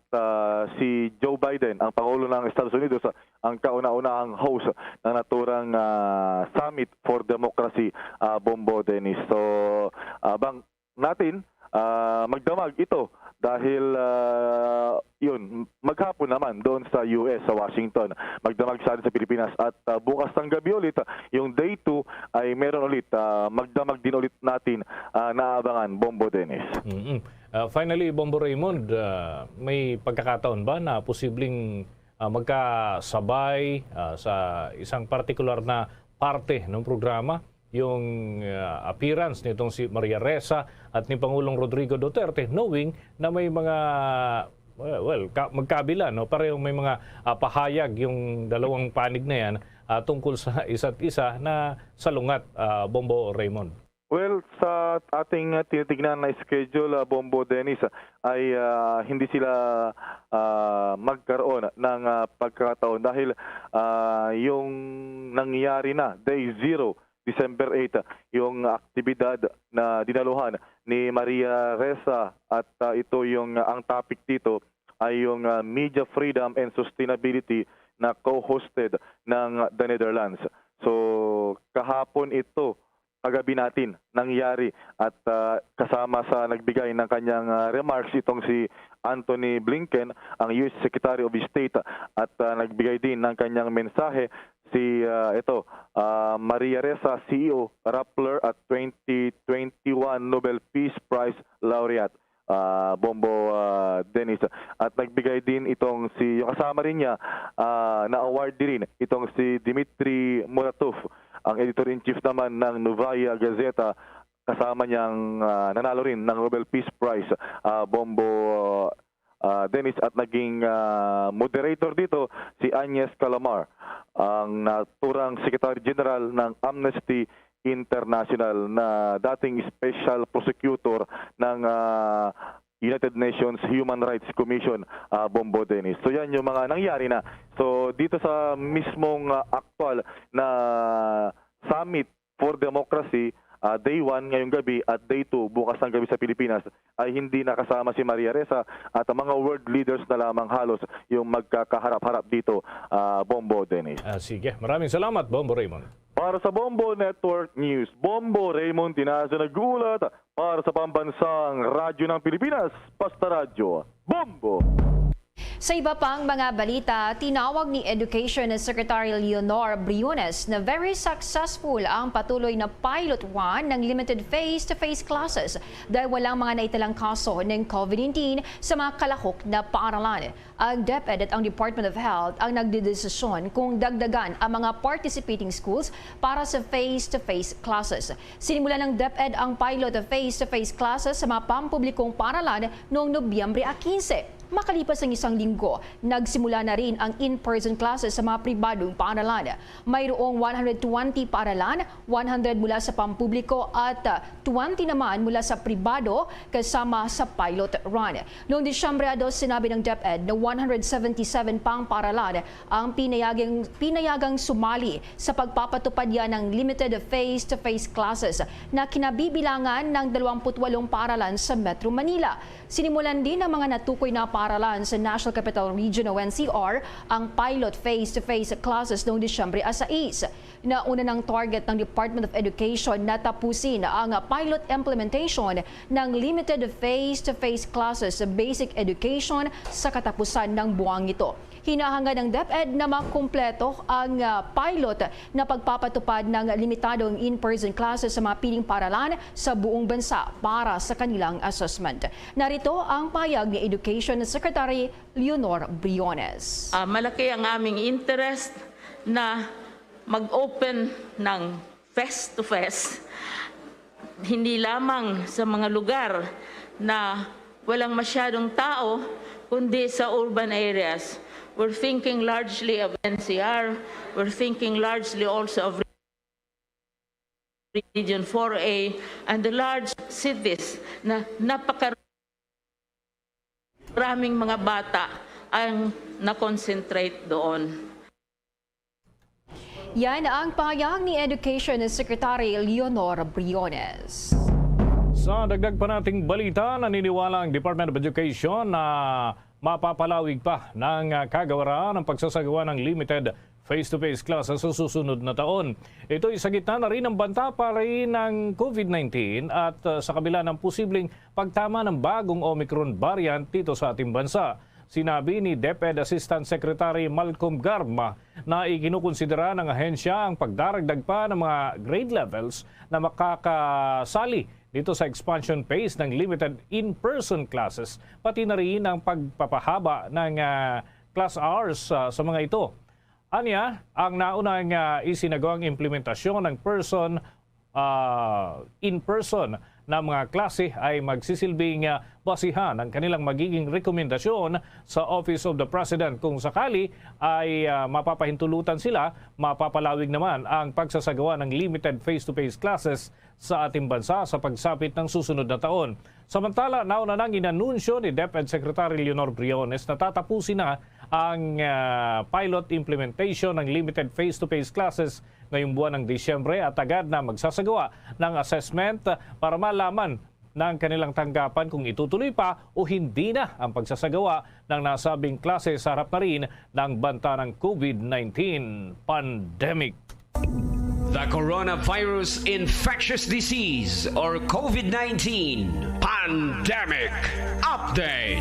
Speaker 14: si Joe Biden, ang Pangulo ng Estados Unidos, ang kauna-unahang host ng naturang Summit for Democracy, Bombo Dennis. So, abang natin magdamag ito dahil yun, maghapon naman doon sa US, sa Washington. Magdamag sa atin sa Pilipinas. At bukas ng gabi ulit, yung day 2 ay meron ulit. Magdamag din ulit natin naabangan, Bombo Dennis.
Speaker 6: Finally, Bombo Raymond, may pagkakataon ba na posibleng magkasabay sa isang partikular na parte ng programa yung appearance nitong si Maria Ressa at ni Pangulong Rodrigo Duterte, knowing na may mga magkabila, no? Parehong may mga pahayag yung dalawang panig na yan tungkol sa isa't isa na salungat, Bombo Raymond?
Speaker 14: Well, sa ating tinitignan na schedule, Bombo Dennis, ay hindi sila magkaroon ng pagkakataon dahil yung nangyari na, Day 0, December 8, yung aktibidad na dinaluhan ni Maria Ressa at ito yung ang topic dito ay yung media freedom and sustainability na co-hosted ng the Netherlands. So, kahapon ito, kagabi natin nangyari at kasama sa nagbigay ng kanyang remarks itong si Anthony Blinken, ang US Secretary of State, at nagbigay din ng kanyang mensahe si Maria Ressa, CEO, Rappler at 2021 Nobel Peace Prize laureate, Bombo Dennis. At nagbigay din itong yung kasama rin niya na award din itong si Dmitry Muratov, ang editor-in-chief naman ng Novaya Gazeta, kasama niyang nanalo rin ng Nobel Peace Prize, Bombo Dennis. At naging moderator dito si Agnes Calamar, ang naturang Secretary General ng Amnesty International na dating Special Prosecutor ng United Nations Human Rights Commission, Bombo Dennis. So yan yung mga nangyari na. So dito sa mismong actual na Summit for Democracy, Day 1 ngayong gabi at Day 2 bukas ng gabi sa Pilipinas, ay hindi nakasama si Maria Ressa at ang mga world leaders na lamang halos yung magkakaharap-harap dito, Bombo Dennis.
Speaker 6: Sige, maraming salamat, Bombo Raymond.
Speaker 14: Para sa Bombo Network News, Bombo Raymond Tinaza nag-uulat para sa pambansang radyo ng Pilipinas, Basta Radyo, Bombo!
Speaker 12: Sa iba pang mga balita, tinawag ni Education Secretary Leonor Briones na very successful ang patuloy na Pilot 1 ng limited face-to-face classes dahil walang mga naitalang kaso ng COVID-19 sa mga kalahok na paaralan. Ang DepEd at ang Department of Health ang nagdedesisyon kung dagdagan ang mga participating schools para sa face-to-face classes. Sinimulan ng DepEd ang pilot of face-to-face classes sa mga pampublikong paaralan noong Nobyembre 15. Makalipas ang isang linggo, nagsimula na rin ang in-person classes sa mga pribadong paaralan. Mayroong 120 paaralan, 100 mula sa pampubliko at 20 naman mula sa pribado kasama sa pilot run. Noong Disyembre 2, sinabi ng DepEd na 177 pang paaralan ang pinayagang sumali sa pagpapatupad yan ng limited face-to-face classes na kinabibilangan ng 28 paaralan sa Metro Manila. Sinimulan din ng mga natukoy na paaralan sa National Capital Region o NCR ang pilot face-to-face classes noong Disyembre 6. Nauna ng target ng Department of Education na tapusin ang pilot implementation ng limited face-to-face classes sa basic education sa katapusan ng buwang ito. Hinahangad ng DepEd na makumpleto ang pilot na pagpapatupad ng limitadong in-person classes sa mga piling paaralan sa buong bansa para sa kanilang assessment. Narito ang payag ni Education Secretary Leonor Briones.
Speaker 16: Malaki ang aming interest na mag-open ng face-to-face, hindi lamang sa mga lugar na walang masyadong tao, kundi sa urban areas. We're thinking largely of NCR. We're thinking largely also of Region 4A and the large cities na napakaraming mga bata ang na-concentrate doon.
Speaker 12: Yan ang pahayag ni Education Secretary Leonor Briones.
Speaker 6: Sa dagdag pa nating balita, naniniwala ang Department of Education na mapapalawig pa ng kagawaran ng pagsasagawa ng limited face-to-face classes sa susunod na taon. Ito ay sa gitna na rin ng banta pa rin ng COVID-19 at sa kabila ng posibleng pagtama ng bagong Omicron variant dito sa ating bansa. Sinabi ni DepEd Assistant Secretary Malcolm Garma na ikinukonsidera ng ahensya ang pagdaragdag pa ng mga grade levels na makakasali dito sa expansion phase ng limited in-person classes, pati na rin ang pagpapahaba ng class hours sa mga ito. Anya, ang naunang isinagawang implementasyon ng in-person na mga klase ay magsisilbing basihan ang kanilang magiging rekomendasyon sa Office of the President kung sakali ay mapapahintulutan sila, mapapalawig naman ang pagsasagawa ng limited face-to-face classes sa ating bansa sa pagsapit ng susunod na taon. Samantala, nauna nang inanunsyo ni DepEd Secretary Leonor Briones na tatapusin na ang pilot implementation ng limited face-to-face classes ngayong buwan ng Disyembre at agad na magsasagawa ng assessment para malaman ng kanilang tanggapan kung itutuloy pa o hindi na ang pagsasagawa ng nasabing klase sa harap na rin ng banta ng COVID-19 pandemic.
Speaker 17: The Coronavirus Infectious Disease or COVID-19 Pandemic Update.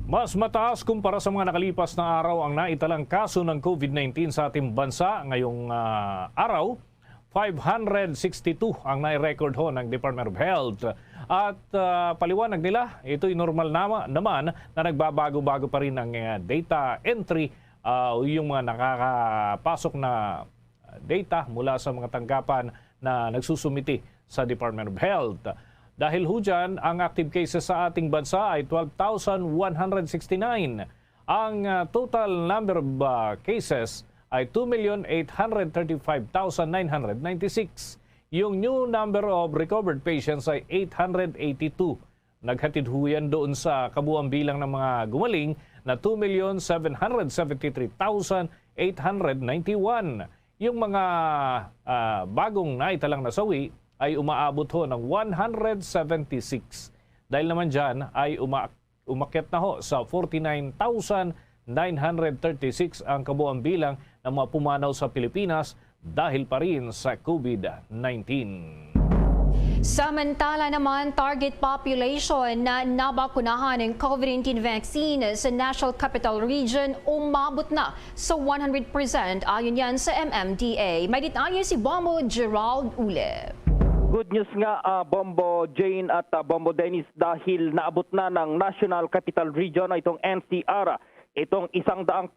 Speaker 6: Mas mataas kumpara sa mga nakalipas na araw ang naitalang kaso ng COVID-19 sa ating bansa. Ngayong araw, 562 ang nai-record ho ng Department of Health. At paliwanag nila, ito'y normal naman na nagbabago-bago pa rin ang data entry, yung mga nakakapasok na data mula sa mga tanggapan na nagsusumiti sa Department of Health. Dahil ho dyan, ang active cases sa ating bansa ay 12,169. Ang total number of cases ay 2,835,996. Yung new number of recovered patients ay 882. Naghatid ho yan doon sa kabuang bilang ng mga gumaling na 2,773,891. Yung mga bagong naitalang nasawi ay umaabot ho ng 176. Dahil naman dyan ay umakyat na ho sa 49,936 ang kabuang bilang ng mga pumanaw sa Pilipinas dahil pa rin sa COVID-19.
Speaker 12: Samantala naman, target population na nabakunahan ng COVID-19 vaccine sa National Capital Region umabot na sa 100% ayon yan sa MMDA. May detalye si Bombo Gerald Ule.
Speaker 18: Good news nga Bombo Jane at Bombo Dennis dahil naabot na ng National Capital Region itong NCR itong 100%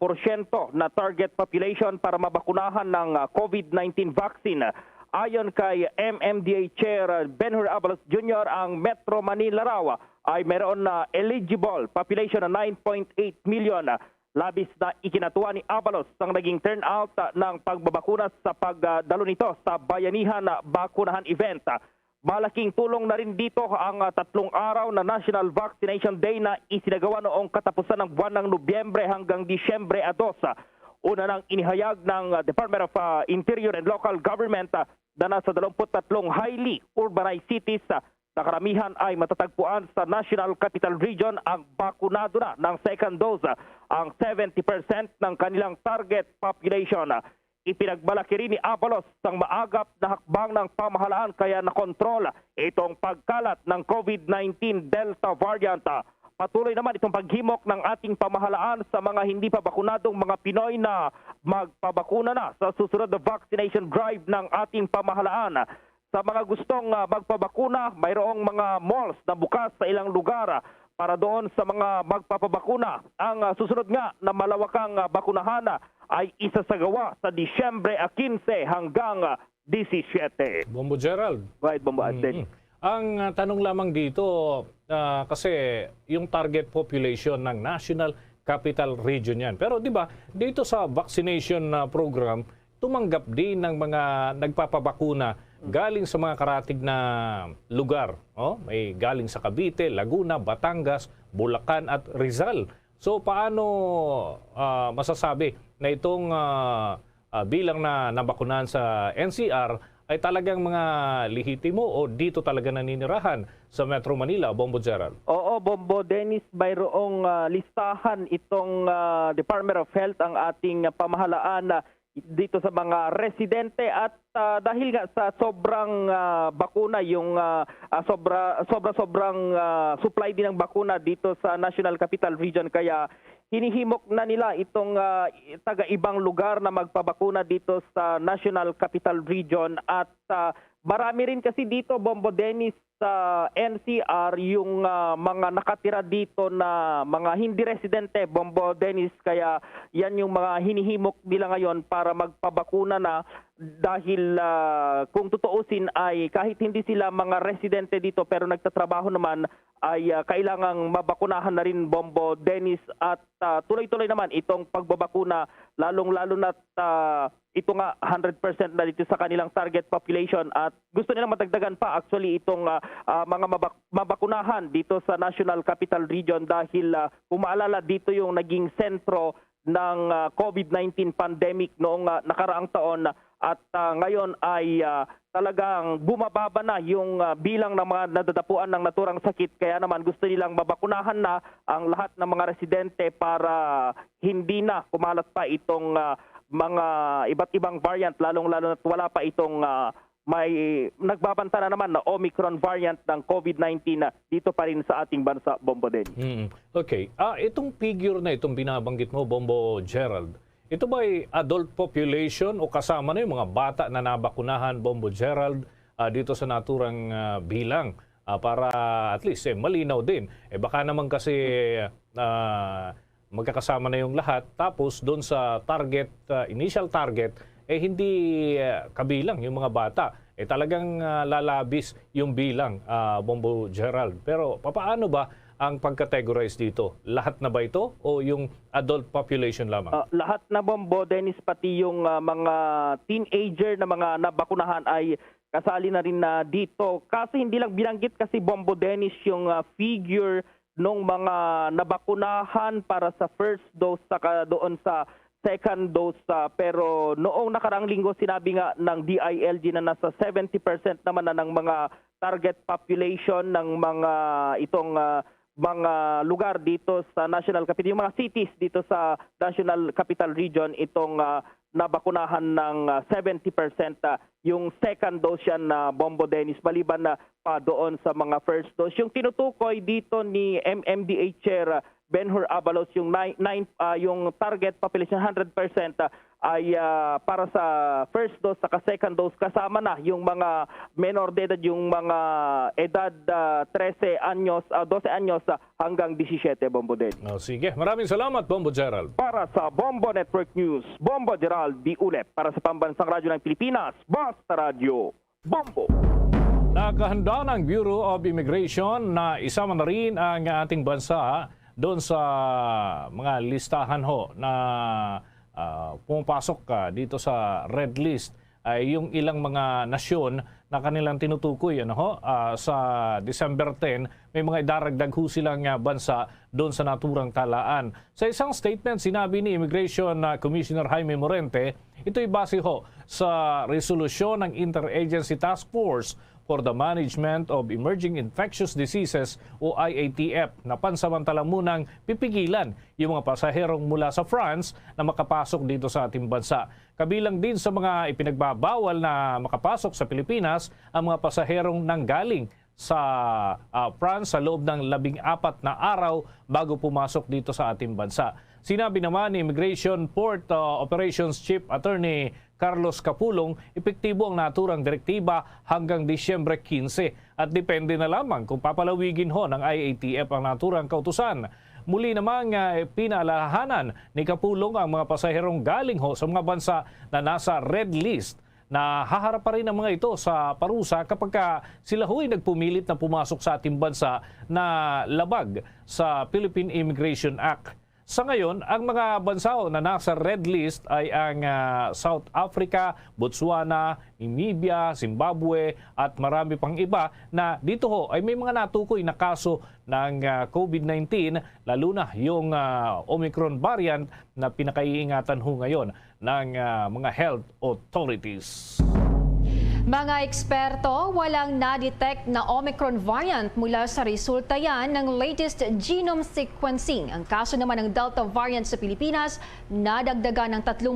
Speaker 18: na target population para mabakunahan ng COVID-19 vaccine. Ayon kay MMDA Chair Benhur Abalos Jr., ang Metro Manila raw ay meron na eligible population na 9.8 million. Labis na ikinatuwa ni Abalos ang naging turnout ng pagbabakuna sa pagdalo nito sa Bayanihan Bakunahan event. Malaking tulong na rin dito ang 3 araw na National Vaccination Day na isinagawa noong katapusan ng buwan ng Nobyembre hanggang Disyembre 2. Una nang inihayag ng Department of Interior and Local Government na nasa 23 highly urbanized cities na karamihan ay matatagpuan sa National Capital Region ang bakunado na ng second dose ang 70% ng kanilang target population. Ipinagmalaki rin ni Abalos ang maagap na hakbang ng pamahalaan kaya nakontrol itong pagkalat ng COVID-19 Delta variant. Patuloy naman itong paghimok ng ating pamahalaan sa mga hindi pa bakunadong mga Pinoy na magpabakuna na sa susunod na vaccination drive ng ating pamahalaan. Sa mga gustong magpabakuna, mayroong mga malls na bukas sa ilang lugar para doon sa mga magpapabakuna. Ang susunod nga na malawakang bakunahan ay isasagawa sa Disyembre 15 hanggang 17.
Speaker 6: Bombo Gerald.
Speaker 18: Right, Bombo Adden.
Speaker 6: Ang tanong lamang dito, kasi yung target population ng National Capital Region yan. Pero di ba, dito sa vaccination program, tumanggap din ng mga nagpapabakuna galing sa mga karatig na lugar. Oh? May galing sa Cavite, Laguna, Batangas, Bulacan at Rizal. So paano masasabi na itong bilang na nabakunahan sa NCR ay talagang mga lehitimo o dito talaga naninirahan sa Metro Manila, Bombo Gerald?
Speaker 18: Oo, Bombo Dennis, mayroong listahan itong Department of Health ang ating pamahalaan dito sa mga residente at dahil nga sa sobrang bakuna yung sobrang supply din ng bakuna dito sa National Capital Region kaya hinihimok na nila itong taga-ibang lugar na magpabakuna dito sa National Capital Region at marami rin kasi dito, Bombo Dennis, sa NCR yung mga nakatira dito na mga hindi residente, Bombo Dennis, kaya yan yung mga hinihimok nila ngayon para magpabakuna na dahil kung tutuusin ay kahit hindi sila mga residente dito pero nagtatrabaho naman ay kailangang mabakunahan na rin, Bombo Dennis, at tuloy-tuloy naman itong pagbabakuna lalong-lalo na ito nga 100% na dito sa kanilang target population at gusto nilang matagdagan pa actually itong mga mabakunahan dito sa National Capital Region dahil kung maalala dito yung naging sentro ng COVID-19 pandemic noong nakaraang taon at ngayon ay talagang bumababa na yung bilang ng mga nadadapuan ng naturang sakit kaya naman gusto nilang mabakunahan na ang lahat ng mga residente para hindi na kumalat pa itong mga iba't ibang variant lalong-lalo na wala pa itong may nagbabanta na naman na Omicron variant ng COVID-19 na dito pa rin sa ating bansa, Bombo Den.
Speaker 6: Okay. Itong figure na itong binabanggit mo, Bombo Gerald, ito ba ay adult population o kasama na yung mga bata na nabakunahan, Bombo Gerald, dito sa naturang bilang? Para at least malinaw din. Baka naman kasi magkakasama na yung lahat tapos doon sa target, initial target, hindi kabilang yung mga bata. Talagang lalabis yung bilang, Bombo Gerald. Pero paano ba ang pag-categorize dito? Lahat na ba ito o yung adult population lamang?
Speaker 18: Lahat na, Bombo Dennis, pati yung mga teenager na mga nabakunahan ay kasali na rin dito. Kasi hindi lang binanggit kasi, Bombo Dennis, yung figure nung mga nabakunahan para sa first dose saka doon sa second dose pero noong nakarang linggo sinabi nga ng DILG na nasa 70% naman na ng mga target population ng mga itong mga lugar dito sa National Capital, yung mga cities dito sa National Capital Region itong nabakunahan ng 70% yung second dose yan na Bombo Dennis, maliban na pa doon sa mga first dose. Yung tinutukoy dito ni MMDA Chair Ben-Hur Abalos, yung yung target population 100% ay para sa first dose saka second dose, kasama na yung mga menor de edad, yung mga edad 13 anyos, 12 anyos hanggang 17, Bombo Dennis.
Speaker 6: Sige, maraming salamat, Bombo Gerald.
Speaker 18: Para sa Bombo Network News, Bombo Gerald D. Ulep. Para sa Pambansang Radyo ng Pilipinas, Basta Radio, Bombo.
Speaker 6: Nakahanda ng Bureau of Immigration na isama na rin ang ating bansa doon sa mga listahan ho na pumapasok dito sa red list ay yung ilang mga nasyon na kanilang tinutukoy sa December 10, may mga idaragdag ho silang bansa doon sa naturang talaan. Sa isang statement, sinabi ni Immigration Commissioner Jaime Morente, ito'y base ho sa resolusyon ng Interagency Task Force for the Management of Emerging Infectious Diseases o IATF na pansamantala munang pipigilan yung mga pasaherong mula sa France na makapasok dito sa ating bansa. Kabilang din sa mga ipinagbabawal na makapasok sa Pilipinas ang mga pasaherong nanggaling sa France sa loob ng 14 na araw bago pumasok dito sa ating bansa. Sinabi naman ni Immigration Port Operations Chief Attorney Carlos Capulong, epektibo ang naturang direktiba hanggang Disyembre 15 at depende na lamang kung papalawigin ho ng IATF ang naturang kautusan. Muli namang pinaalalahanan ni Capulong ang mga pasaherong galing ho sa mga bansa na nasa red list na haharap pa rin ang mga ito sa parusa kapag sila ho'y nagpumilit na pumasok sa ating bansa na labag sa Philippine Immigration Act. Sa ngayon, ang mga bansa na nasa red list ay ang South Africa, Botswana, Namibia, Zimbabwe at marami pang iba na dito ho ay may mga natukoy na kaso ng COVID-19, lalo na yung Omicron variant na pinakaiingatan ho ngayon ng mga health authorities.
Speaker 12: Mga eksperto, walang na-detect na Omicron variant mula sa resulta yan ng latest genome sequencing. Ang kaso naman ng Delta variant sa Pilipinas, nadagdagan ng 38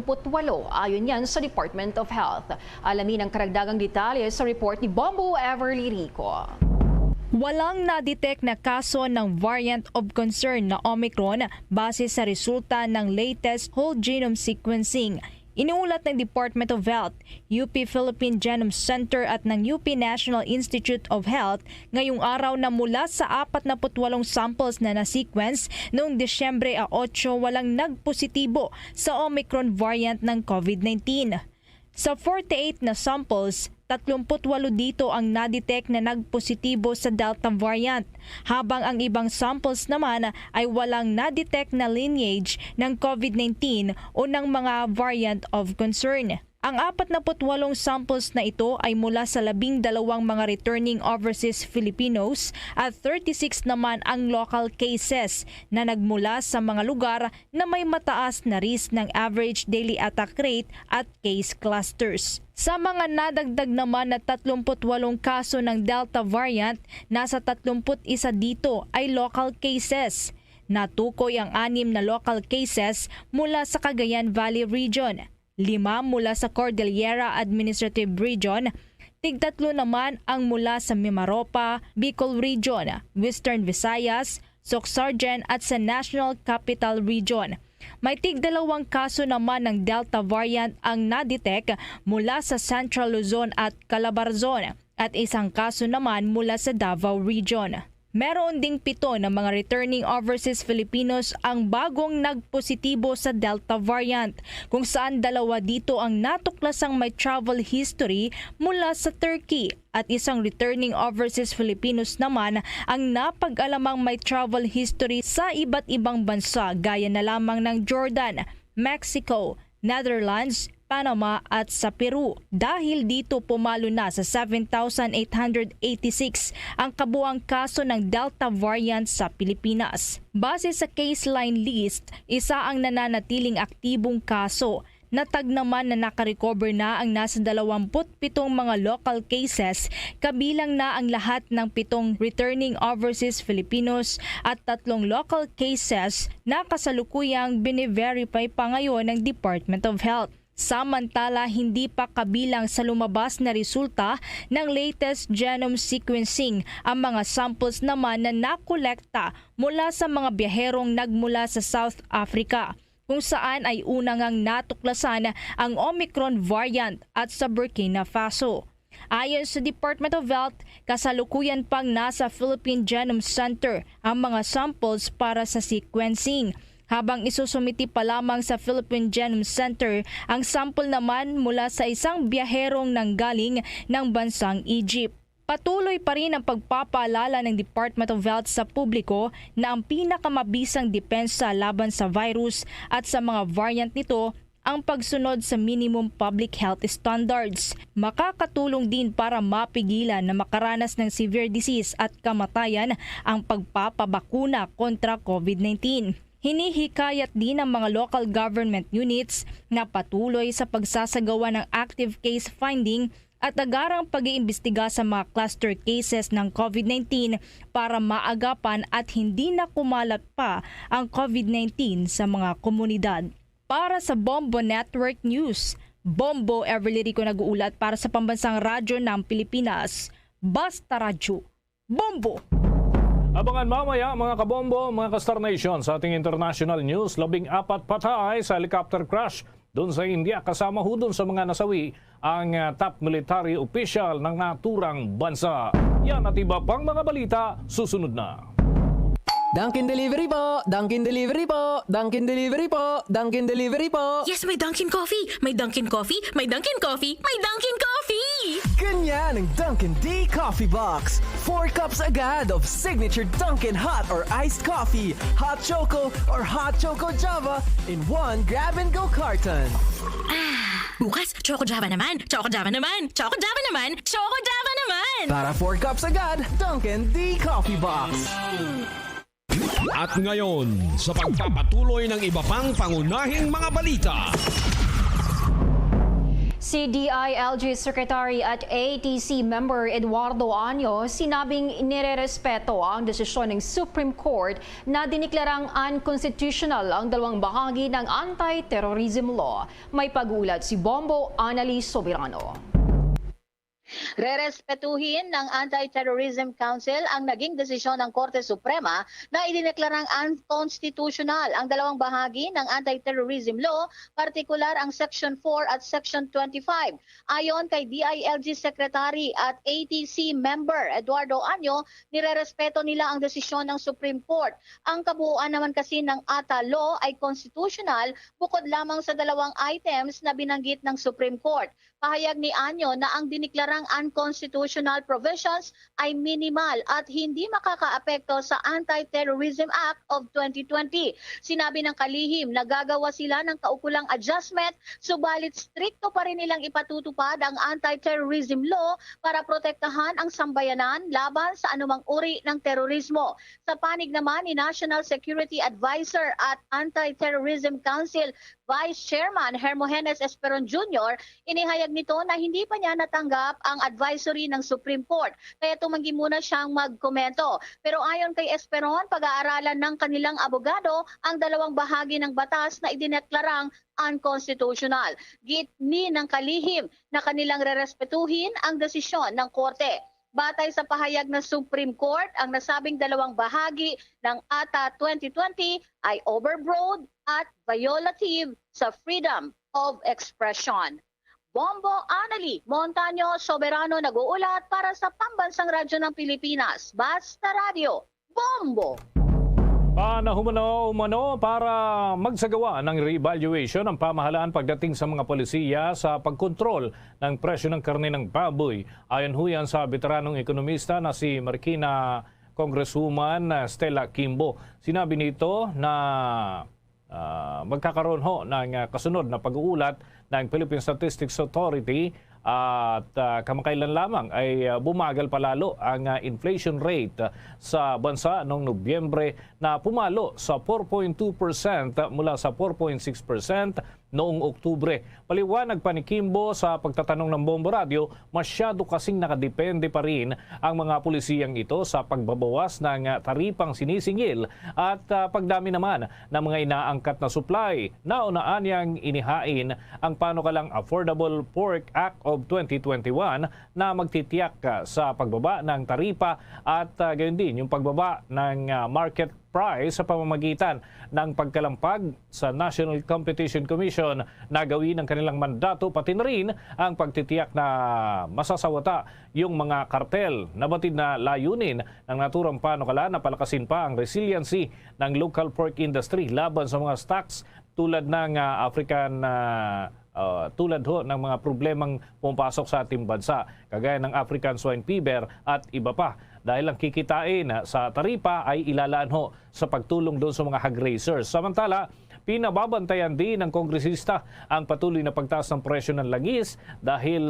Speaker 12: ayon yan sa Department of Health. Alamin ang karagdagang detalye sa report ni Bombo Everly Rico.
Speaker 19: Walang na-detect na kaso ng variant of concern na Omicron base sa resulta ng latest whole genome sequencing. Inuulat ng Department of Health, UP Philippine Genome Center at ng UP National Institute of Health ngayong araw na mula sa 48 samples na na-sequence noong Disyembre 8 walang nagpositibo sa Omicron variant ng COVID-19. Sa 48 na samples, 38 dito ang na-detect na nagpositibo sa Delta variant, habang ang ibang samples naman ay walang na-detect na lineage ng COVID-19 o ng mga variant of concern. Ang 48 samples na ito ay mula sa 12 mga returning overseas Filipinos at 36 naman ang local cases na nagmula sa mga lugar na may mataas na risk ng average daily attack rate at case clusters. Sa mga nadagdag naman na 38 kaso ng Delta variant, nasa 31 dito ay local cases. Natukoy ang 6 na local cases mula sa Cagayan Valley Region, 5 mula sa Cordillera Administrative Region, 13 naman ang mula sa Mimaropa, Bicol Region, Western Visayas, Sorsogon at sa National Capital Region. May 2 kaso naman ng Delta variant ang na-detect mula sa Central Luzon at Calabarzon at 1 kaso naman mula sa Davao Region. Meron ding 7 na mga returning overseas Filipinos ang bagong nagpositibo sa Delta variant, kung saan 2 dito ang natuklasang may travel history mula sa Turkey at 1 returning overseas Filipinos naman ang napag-alamang may travel history sa iba't ibang bansa gaya na lamang ng Jordan, Mexico, Netherlands, Panama at sa Peru. Dahil dito pumalo na sa 7,886 ang kabuang kaso ng Delta variant sa Pilipinas. Base sa case line list, 1 ang nananatiling aktibong kaso. Natag naman na nakarecover na ang nasa 27 mga local cases, kabilang na ang lahat ng 7 returning overseas Filipinos at 3 local cases na kasalukuyang bine-verify pa ngayon ng Department of Health. Samantala, hindi pa kabilang sa lumabas na resulta ng latest genome sequencing ang mga samples naman na nakolekta mula sa mga biyaherong nagmula sa South Africa, kung saan ay una ngang natuklasan ang Omicron variant at sa Burkina Faso. Ayon sa Department of Health, kasalukuyan pang nasa Philippine Genome Center ang mga samples para sa sequencing, habang isusumiti pa lamang sa Philippine Genome Center ang sample naman mula sa isang biyaherong nanggaling ng bansang Egypt. Patuloy pa rin ang pagpapaalala ng Department of Health sa publiko na ang pinakamabisang depensa laban sa virus at sa mga variant nito ang pagsunod sa minimum public health standards. Makakatulong din para mapigilan na makaranas ng severe disease at kamatayan ang pagpapabakuna kontra COVID-19. Hinihikayat din ng mga local government units na patuloy sa pagsasagawa ng active case finding at agarang pag-iimbestiga sa mga cluster cases ng COVID-19 para maagapan at hindi na kumalat pa ang COVID-19 sa mga komunidad. Para sa Bombo Network News, Bombo Everly Rico nag-uulat para sa Pambansang Radyo ng Pilipinas. Basta Radyo, Bombo!
Speaker 6: Abangan mamaya mga kabombo, mga ka-Star Nation sa ating international news, 14 patay sa helicopter crash doon sa India. Kasama ho doon sa mga nasawi ang top military official ng naturang bansa. Yan at iba pang mga balita, susunod na.
Speaker 20: Dunkin' Delivery po! Dunkin' Delivery po! Dunkin' Delivery po! Dunkin' Delivery po!
Speaker 21: Yes, may Dunkin' Coffee! May Dunkin' Coffee! May Dunkin' Coffee! May Dunkin' Coffee!
Speaker 20: Ganyan ang Dunkin' D Coffee Box! 4 cups agad of signature Dunkin' hot or iced coffee, hot choco or hot choco java in one grab-and-go carton.
Speaker 21: Bukas, Choco Java naman! Choco Java naman! Choco Java naman! Choco Java naman!
Speaker 20: Para 4 cups agad, Dunkin' D Coffee Box!
Speaker 17: At ngayon, sa pagpapatuloy ng iba pang pangunahing mga balita.
Speaker 12: Si DILG Secretary at ATC member Eduardo Año sinabing nirerespeto ang desisyon ng Supreme Court na diniklarang unconstitutional ang dalawang bahagi ng anti-terrorism law. May pag-ulat si Bombo Annalise Soberano.
Speaker 22: Rerespetuhin ng Anti-Terrorism Council ang naging desisyon ng Korte Suprema na idineklarang unconstitutional ang dalawang bahagi ng Anti-Terrorism Law, partikular ang Section 4 at Section 25. Ayon kay DILG Secretary at ATC member Eduardo Año, nirerespeto nila ang desisyon ng Supreme Court. Ang kabuuan naman kasi ng ATA Law ay constitutional bukod lamang sa dalawang items na binanggit ng Supreme Court. Pahayag ni Año na ang diniklarang unconstitutional provisions ay minimal at hindi makakaapekto sa Anti-Terrorism Act of 2020. Sinabi ng kalihim na gagawa sila ng kaukulang adjustment, subalit strikto pa rin nilang ipatutupad ang Anti-Terrorism Law para protektahan ang sambayanan laban sa anumang uri ng terorismo. Sa panig naman ni National Security Advisor at Anti-Terrorism Council Vice Chairman Hermogenes Esperon Jr., inihayag nito na hindi pa niya natanggap ang advisory ng Supreme Court, kaya tumanggi muna siyang magkomento. Pero ayon kay Esperon, pag-aaralan ng kanilang abogado ang dalawang bahagi ng batas na idineklarang unconstitutional. Gitni ng kalihim na kanilang rerespetuhin ang desisyon ng Korte. Batay sa pahayag ng Supreme Court, ang nasabing dalawang bahagi ng ATA 2020 ay overbroad at violative sa freedom of expression. Bombo Annalise Montaño Soberano nag-uulat para sa Pambansang Radyo ng Pilipinas. Basta Radio, Bombo!
Speaker 6: Umano para magsagawa ng re-evaluation ng pamahalaan pagdating sa mga polisiya sa pagkontrol ng presyo ng karne ng baboy. Ayon ho yan sa veteranong ekonomista na si Marikina Congresswoman Stella Kimbo. Sinabi nito na magkakaroon ho ng kasunod na pag-uulat ng Philippine Statistics Authority At kamakailan lamang ay bumagal palalo ang inflation rate sa bansa noong Nobyembre na pumalo sa 4.2% mula sa 4.6% noong Oktubre. Paliwanag pa ni Kimbo sa pagtatanong ng Bombo Radio, masyado kasing nakadepende pa rin ang mga pulisiyang ito sa pagbabawas ng taripang sinisingil at pagdami naman ng mga inaangkat na supply. Naunaan niyang inihain ang panukalang Affordable Pork Act of 2021 na magtitiyak sa pagbaba ng taripa at gayon din yung pagbaba ng market price sa pamamagitan ng pagkalampag sa National Competition Commission na gawin ang kanilang mandato, pati na rin ang pagtitiyak na masasawata yung mga kartel. Nabatid na layunin ng naturang panukala na palakasin pa ang resiliency ng local pork industry laban sa mga stocks tulad ng tulad ng mga problemang pumapasok sa ating bansa, kagaya ng African swine fever at iba pa. Dahil ang kikitain sa taripa ay ilalaan sa pagtulong doon sa mga hog raisers. Samantala, pinababantayan din ng kongresista ang patuloy na pagtaas ng presyo ng langis dahil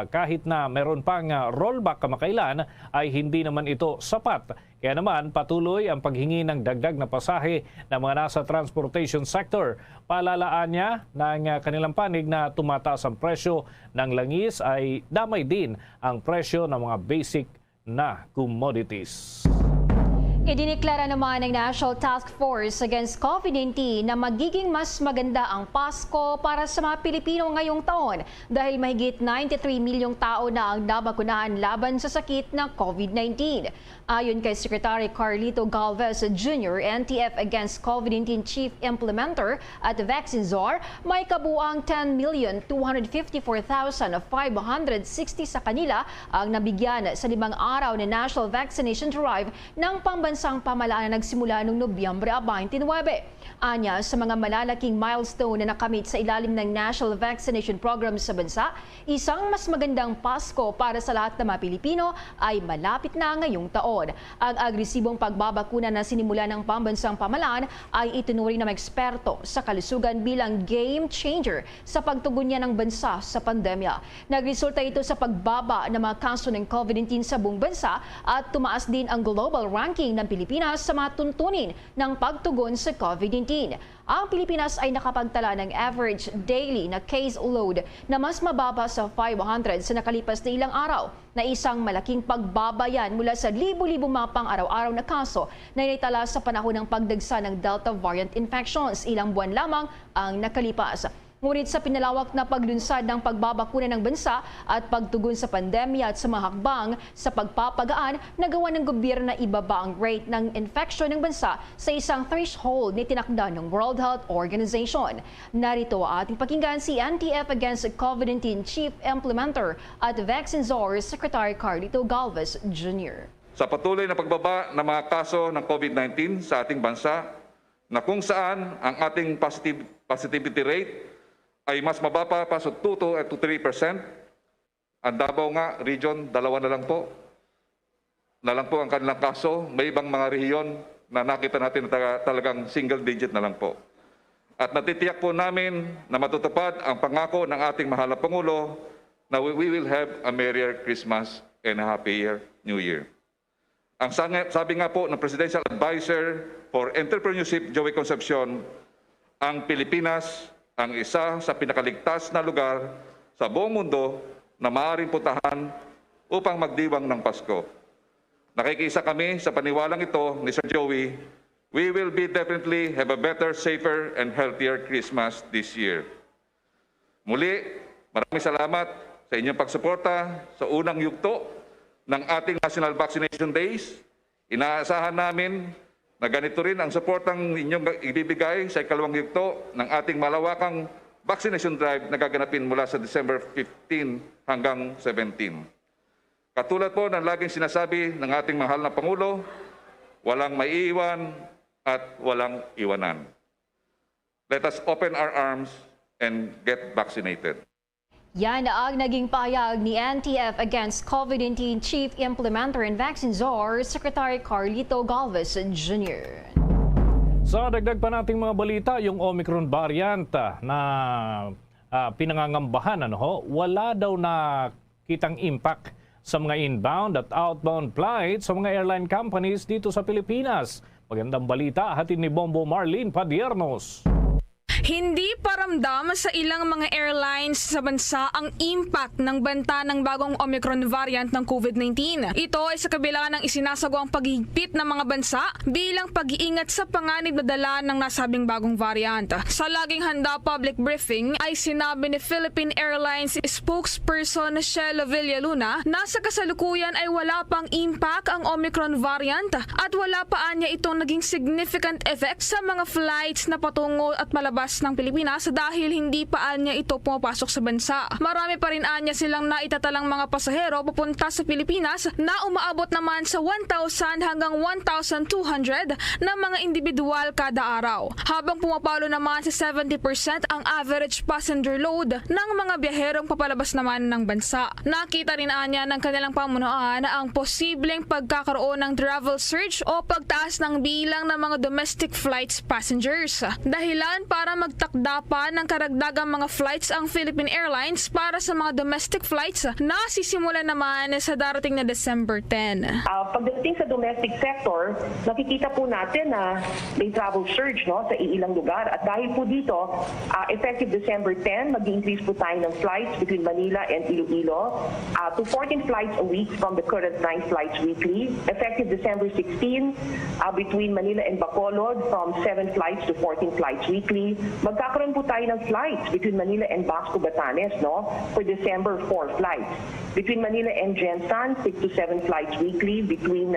Speaker 6: kahit na meron pang rollback kamakailan ay hindi naman ito sapat. Kaya naman patuloy ang paghingi ng dagdag na pasahe ng mga nasa transportation sector. Palalaan niya ng kanilang panig na tumataas ang presyo ng langis ay damay din ang presyo ng mga basic na commodities.
Speaker 12: Idineklara naman ng National Task Force Against COVID-19 na magiging mas maganda ang Pasko para sa mga Pilipino ngayong taon dahil mahigit 93 milyong tao na ang nabakunahan laban sa sakit ng COVID-19. Ayon kay Secretary Carlito Galvez Jr., NTF Against COVID-19 Chief Implementer at Vaccine Czar, may kabuang 10,254,560 sa kanila ang nabigyan sa 5 araw na National Vaccination Drive ng pambansang pamalaan na nagsimula noong Nobyembre 29. Anya, sa mga malalaking milestone na nakamit sa ilalim ng National Vaccination Program sa bansa, isang mas magandang Pasko para sa lahat ng mga Pilipino ay malapit na ngayong taon. Ang agresibong pagbabakuna na sinimula ng pambansang pamalaan ay itinuring ng eksperto sa kalusugan bilang game changer sa pagtugon niya ng bansa sa pandemya. Nagresulta ito sa pagbaba ng mga kaso ng COVID-19 sa buong bansa at tumaas din ang global ranking ng Pilipinas sa mga tuntunin ng pagtugon sa COVID-19. Ang Pilipinas ay nakapagtala ng average daily na case load na mas mababa sa 500 sa nakalipas na ilang araw, na isang malaking pagbabayan mula sa libo-libong mga pang-araw-araw na kaso na initala sa panahon ng pagdagsa ng Delta variant infections. Ilang buwan lamang ang nakalipas. Ngunit sa pinalawak na paglunsad ng pagbabakuna ng bansa at pagtugon sa pandemya at sa mga hakbang sa pagpapagaan, nagawa ng gobyerno na ibaba ang rate ng infection ng bansa sa isang threshold na tinakda ng World Health Organization. Narito ating pakinggan si NTF Against COVID-19 Chief Implementer at Vaccine Czar Secretary Carlito Galvez Jr.
Speaker 3: Sa patuloy na pagbaba ng mga kaso ng COVID-19 sa ating bansa, na kung saan ang ating positivity rate ay mas mababa pa sa 2 to 3%. Ang Davao nga, region, 2 na lang po ang kanilang kaso. May ibang mga rehiyon na nakita natin na talagang single digit na lang po. At natitiyak po namin na matutupad ang pangako ng ating mahal na Pangulo na we will have a merrier Christmas and a happier New Year. Ang sabi nga po ng Presidential Advisor for Entrepreneurship, Joey Concepcion, ang Pilipinas ang isa sa pinakaligtas na lugar sa buong mundo na maaaring puntahan upang magdiwang ng Pasko. Nakikiisa kami sa paniwalang ito ni Sir Joey. We will definitely have a better, safer, and healthier Christmas this year. Muli, maraming salamat sa inyong pagsuporta sa unang yugto ng ating National Vaccination Days. Inaasahan namin na ganito rin ang suportang inyong ibibigay sa ikalawang yugto ng ating malawakang vaccination drive na gaganapin mula sa December 15 hanggang 17. Katulad po ng laging sinasabi ng ating mahal na Pangulo, walang maiiwan at walang iwanan. Let us open our arms and get vaccinated.
Speaker 12: Yan ang naging pahayag ni NTF Against COVID-19 Chief Implementer and Vaccine Czar, Secretary Carlito Galvez Jr.
Speaker 6: Sa dagdag pa nating mga balita, yung Omicron variant na pinangangambahan, wala daw na kitang impact sa mga inbound at outbound flights sa mga airline companies dito sa Pilipinas. Magandang balita, hatid ni Bombo Marlene Padiernos.
Speaker 4: Hindi paramdam sa ilang mga airlines sa bansa ang impact ng banta ng bagong Omicron variant ng COVID-19. Ito ay sa kabila ng isinasagawang paghigpit ng mga bansa bilang pag-iingat sa panganib na dala ng nasabing bagong variant. Sa laging handa public briefing ay sinabi ni Philippine Airlines spokesperson Shelo Villaluna na sa kasalukuyan ay wala pang impact ang Omicron variant at wala pa anya itong naging significant effect sa mga flights na patungo at palabas ng Pilipinas dahil hindi pa anya ito pumapasok sa bansa. Marami pa rin anya silang naitatalang mga pasahero papunta sa Pilipinas na umaabot naman sa 1,000 hanggang 1,200 na mga individual kada araw. Habang pumapalo naman sa 70% ang average passenger load ng mga biyaherong papalabas naman ng bansa. Nakita rin anya ng kanilang pamunuan ang posibleng pagkakaroon ng travel surge o pagtaas ng bilang ng mga domestic flights passengers. Dahilan para magtakda pa ng karagdagang mga flights ang Philippine Airlines para sa mga domestic flights na sisimulan naman sa darating na December 10.
Speaker 7: Pagdating sa domestic sector, nakikita po natin na may travel surge sa ilang lugar at dahil po dito, effective December 10, mag-increase po tayo ng flights between Manila and Iloilo to 14 flights a week from the current 9 flights weekly. Effective December 16, between Manila and Bacolod from 7 flights to 14 flights weekly. Magkakaroon po tayo ng flights between Manila and Basco, Batanes, for December 4 flights. Between Manila and Jensan, 6 to 7 flights weekly. Between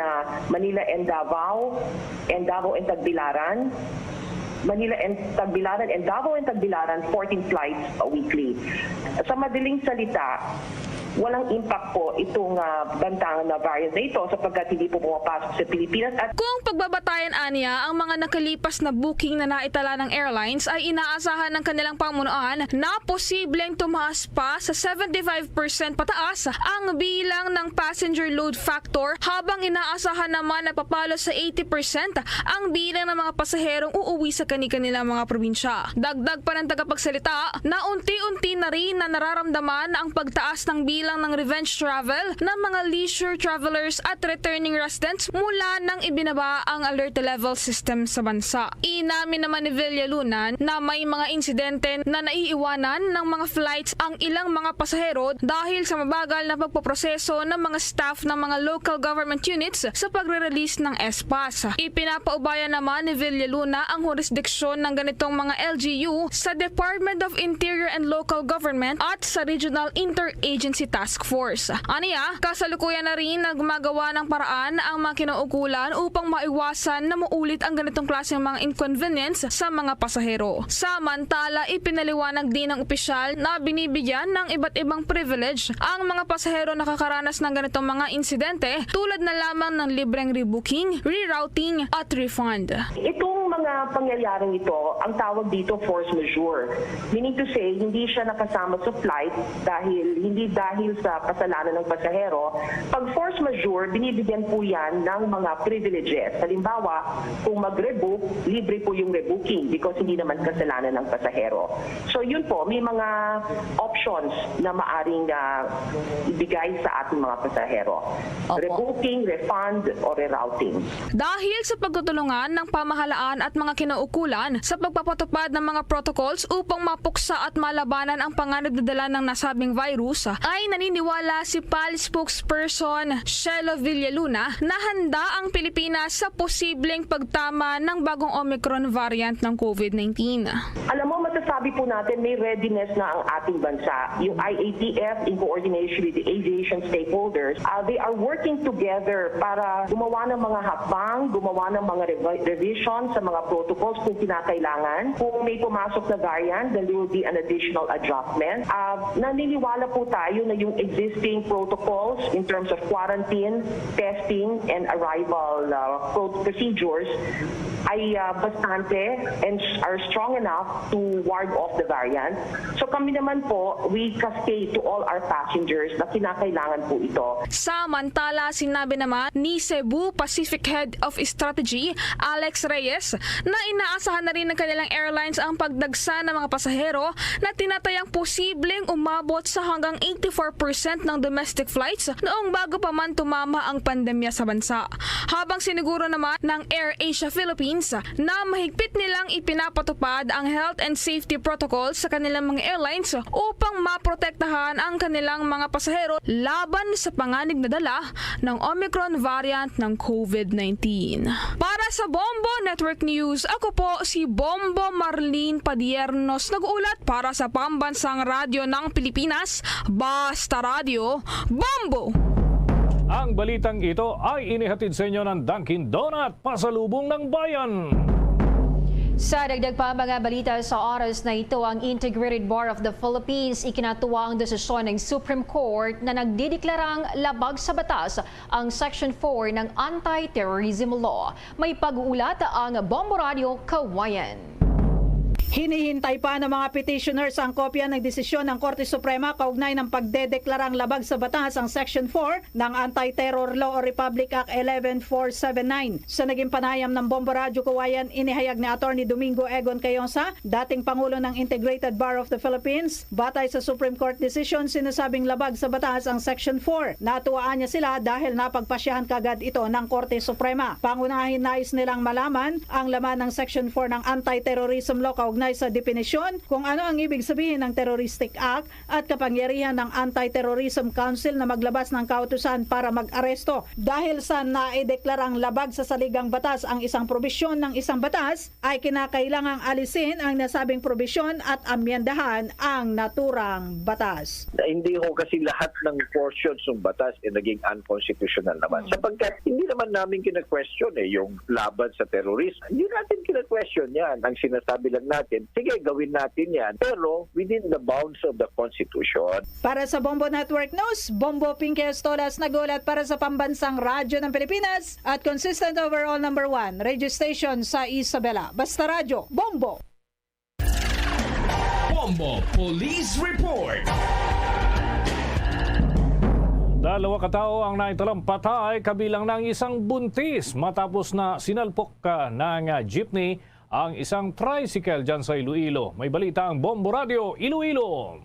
Speaker 7: Manila and Davao and Tagbilaran. Manila and Tagbilaran and Davao and Tagbilaran, 14 flights weekly. Sa madaling salita, walang impact po itong bantang na variant na ito sapagkat hindi po pumapasok sa Pilipinas. At
Speaker 4: kung pagbabatayan anya ang mga nakalipas na booking na naitala ng airlines ay inaasahan ng kanilang pamunuan na posibleng tumaas pa sa 75% pataas ang bilang ng passenger load factor habang inaasahan naman na papalo sa 80% ang bilang ng mga pasaherong uuwi sa kanilang mga probinsya. Dagdag pa ng tagapagsalita na unti-unti na rin na nararamdaman ang pagtaas ng bilang ng revenge travel ng mga leisure travelers at returning residents mula nang ibinaba ang alert level system sa bansa. Inamin naman ni Villaluna na may mga insidente na naiiwanan ng mga flights ang ilang mga pasahero dahil sa mabagal na pagpoproseso ng mga staff ng mga local government units sa pagre-release ng SPAS. Ipinapaubaya naman ni Villaluna ang jurisdiksyon ng ganitong mga LGU sa Department of Interior and Local Government at sa Regional Interagency Task Force. Aniya, kasalukuyan na rin na gumagawa ng paraan ang mga kinaukulan upang maiwasan na maulit ang ganitong klaseng mga inconvenience sa mga pasahero. Samantala, ipinaliwanag din ng opisyal na binibigyan ng iba't ibang privilege ang mga pasahero nakakaranas ng ganitong mga insidente tulad na lamang ng libreng rebooking, rerouting at refund.
Speaker 7: Itong mga pangyayaring ito, ang tawag dito force majeure. Meaning to say, hindi siya nakasama sa flight dahil sa kasalanan ng pasahero. Pag force majeure, binibigyan po yan ng mga privileges. Halimbawa, kung mag-rebook, libre po yung rebooking because hindi naman kasalanan ng pasahero. So yun po, may mga options na maaring ibigay sa ating mga pasahero. Rebooking, refund, o rerouting.
Speaker 4: Dahil sa pagtutulungan ng pamahalaan at mga kinaukulan sa pagpapatupad ng mga protocols upang mapuksa at malabanan ang panganib na dala ng nasabing virus, ay naniniwala si PAL spokesperson Shelo Villaluna na handa ang Pilipinas sa posibleng pagtama ng bagong Omicron variant ng COVID-19.
Speaker 7: Alam mo, masasabi po natin may readiness na ang ating bansa. Yung IATF in coordination with the aviation stakeholders, they are working together para gumawa ng mga hakbang, gumawa ng mga revision sa mga protocols kung kinakailangan. Kung may pumasok na variant, then there will be an additional adjustment. Naniniwala po tayo na yung existing protocols in terms of quarantine, testing, and arrival procedures ay bastante and are strong enough to ward off the variant. So kami naman po, we cascade to all our passengers na kinakailangan po ito.
Speaker 4: Samantala, sinabi naman ni Cebu Pacific Head of Strategy, Alex Reyes, na inaasahan na rin ng kanilang airlines ang pagdagsa ng mga pasahero na tinatayang posibleng umabot sa hanggang 84% ng domestic flights noong bago pa man tumama ang pandemya sa bansa. Habang siniguro naman ng AirAsia Philippines na mahigpit nilang ipinapatupad ang health and safety protocols sa kanilang mga airlines upang maprotektahan ang kanilang mga pasahero laban sa panganib na dala ng Omicron variant ng COVID-19. Para sa Bombo Network News, ako po si Bombo Marlene Padiernos, nag-uulat para sa Pambansang Radyo ng Pilipinas, Basta Radio, Bombo!
Speaker 6: Ang balitang ito ay inihatid sa inyo ng Dunkin' Donut, pasalubong ng bayan.
Speaker 12: Sa dagdag pa mga balita sa oras na ito, ang Integrated Bar of the Philippines ikinatuwa ang desisyon ng Supreme Court na nagdideklarang labag sa batas ang Section 4 ng Anti-Terrorism Law. May pag-uulat ang Bombo Radio Kawayan.
Speaker 1: Hinihintay pa ng mga petitioners ang kopya ng desisyon ng Korte Suprema kaugnay ng pagdedeklarang labag sa batas ang Section 4 ng Anti-Terror Law o Republic Act 11479. Sa naging panayam ng Bombo Radio Kawayan, inihayag ni Attorney Domingo Egon Cayonsa, dating Pangulo ng Integrated Bar of the Philippines, batay sa Supreme Court decision, sinasabing labag sa batas ang Section 4. Natuwaan niya sila dahil napagpasyahan kagad ito ng Korte Suprema. Pangunahin nais nilang malaman ang laman ng Section 4 ng Anti-Terrorism Law kaugnay sa definisyon kung ano ang ibig sabihin ng Terroristic Act at kapangyarihan ng Anti-Terrorism Council na maglabas ng kautusan para mag-aresto. Dahil sa naideklarang labag sa saligang batas ang isang probisyon ng isang batas, ay kinakailangang alisin ang nasabing probisyon at amyendahan ang naturang batas.
Speaker 5: Hindi ho kasi lahat ng portions ng batas ay naging unconstitutional naman. Sapagkat hindi naman namin kina-question yung laban sa terrorismo. Hindi natin kina-question yan. Ang sinasabi lang natin, sige, gawin natin yan, pero within the bounds of the Constitution.
Speaker 1: Para sa Bombo Network News, Bombo Pinky Estolas nagulat para sa Pambansang Radyo ng Pilipinas at consistent overall number 1 radio station sa Isabela. Basta Radyo, Bombo!
Speaker 17: Bombo Police Report.
Speaker 6: Dalawa katao ang naitalang patay kabilang ng isang buntis matapos na sinalpok ng jeepney ang isang tricycle dyan sa Iloilo. May balita ang Bombo Radio Iloilo.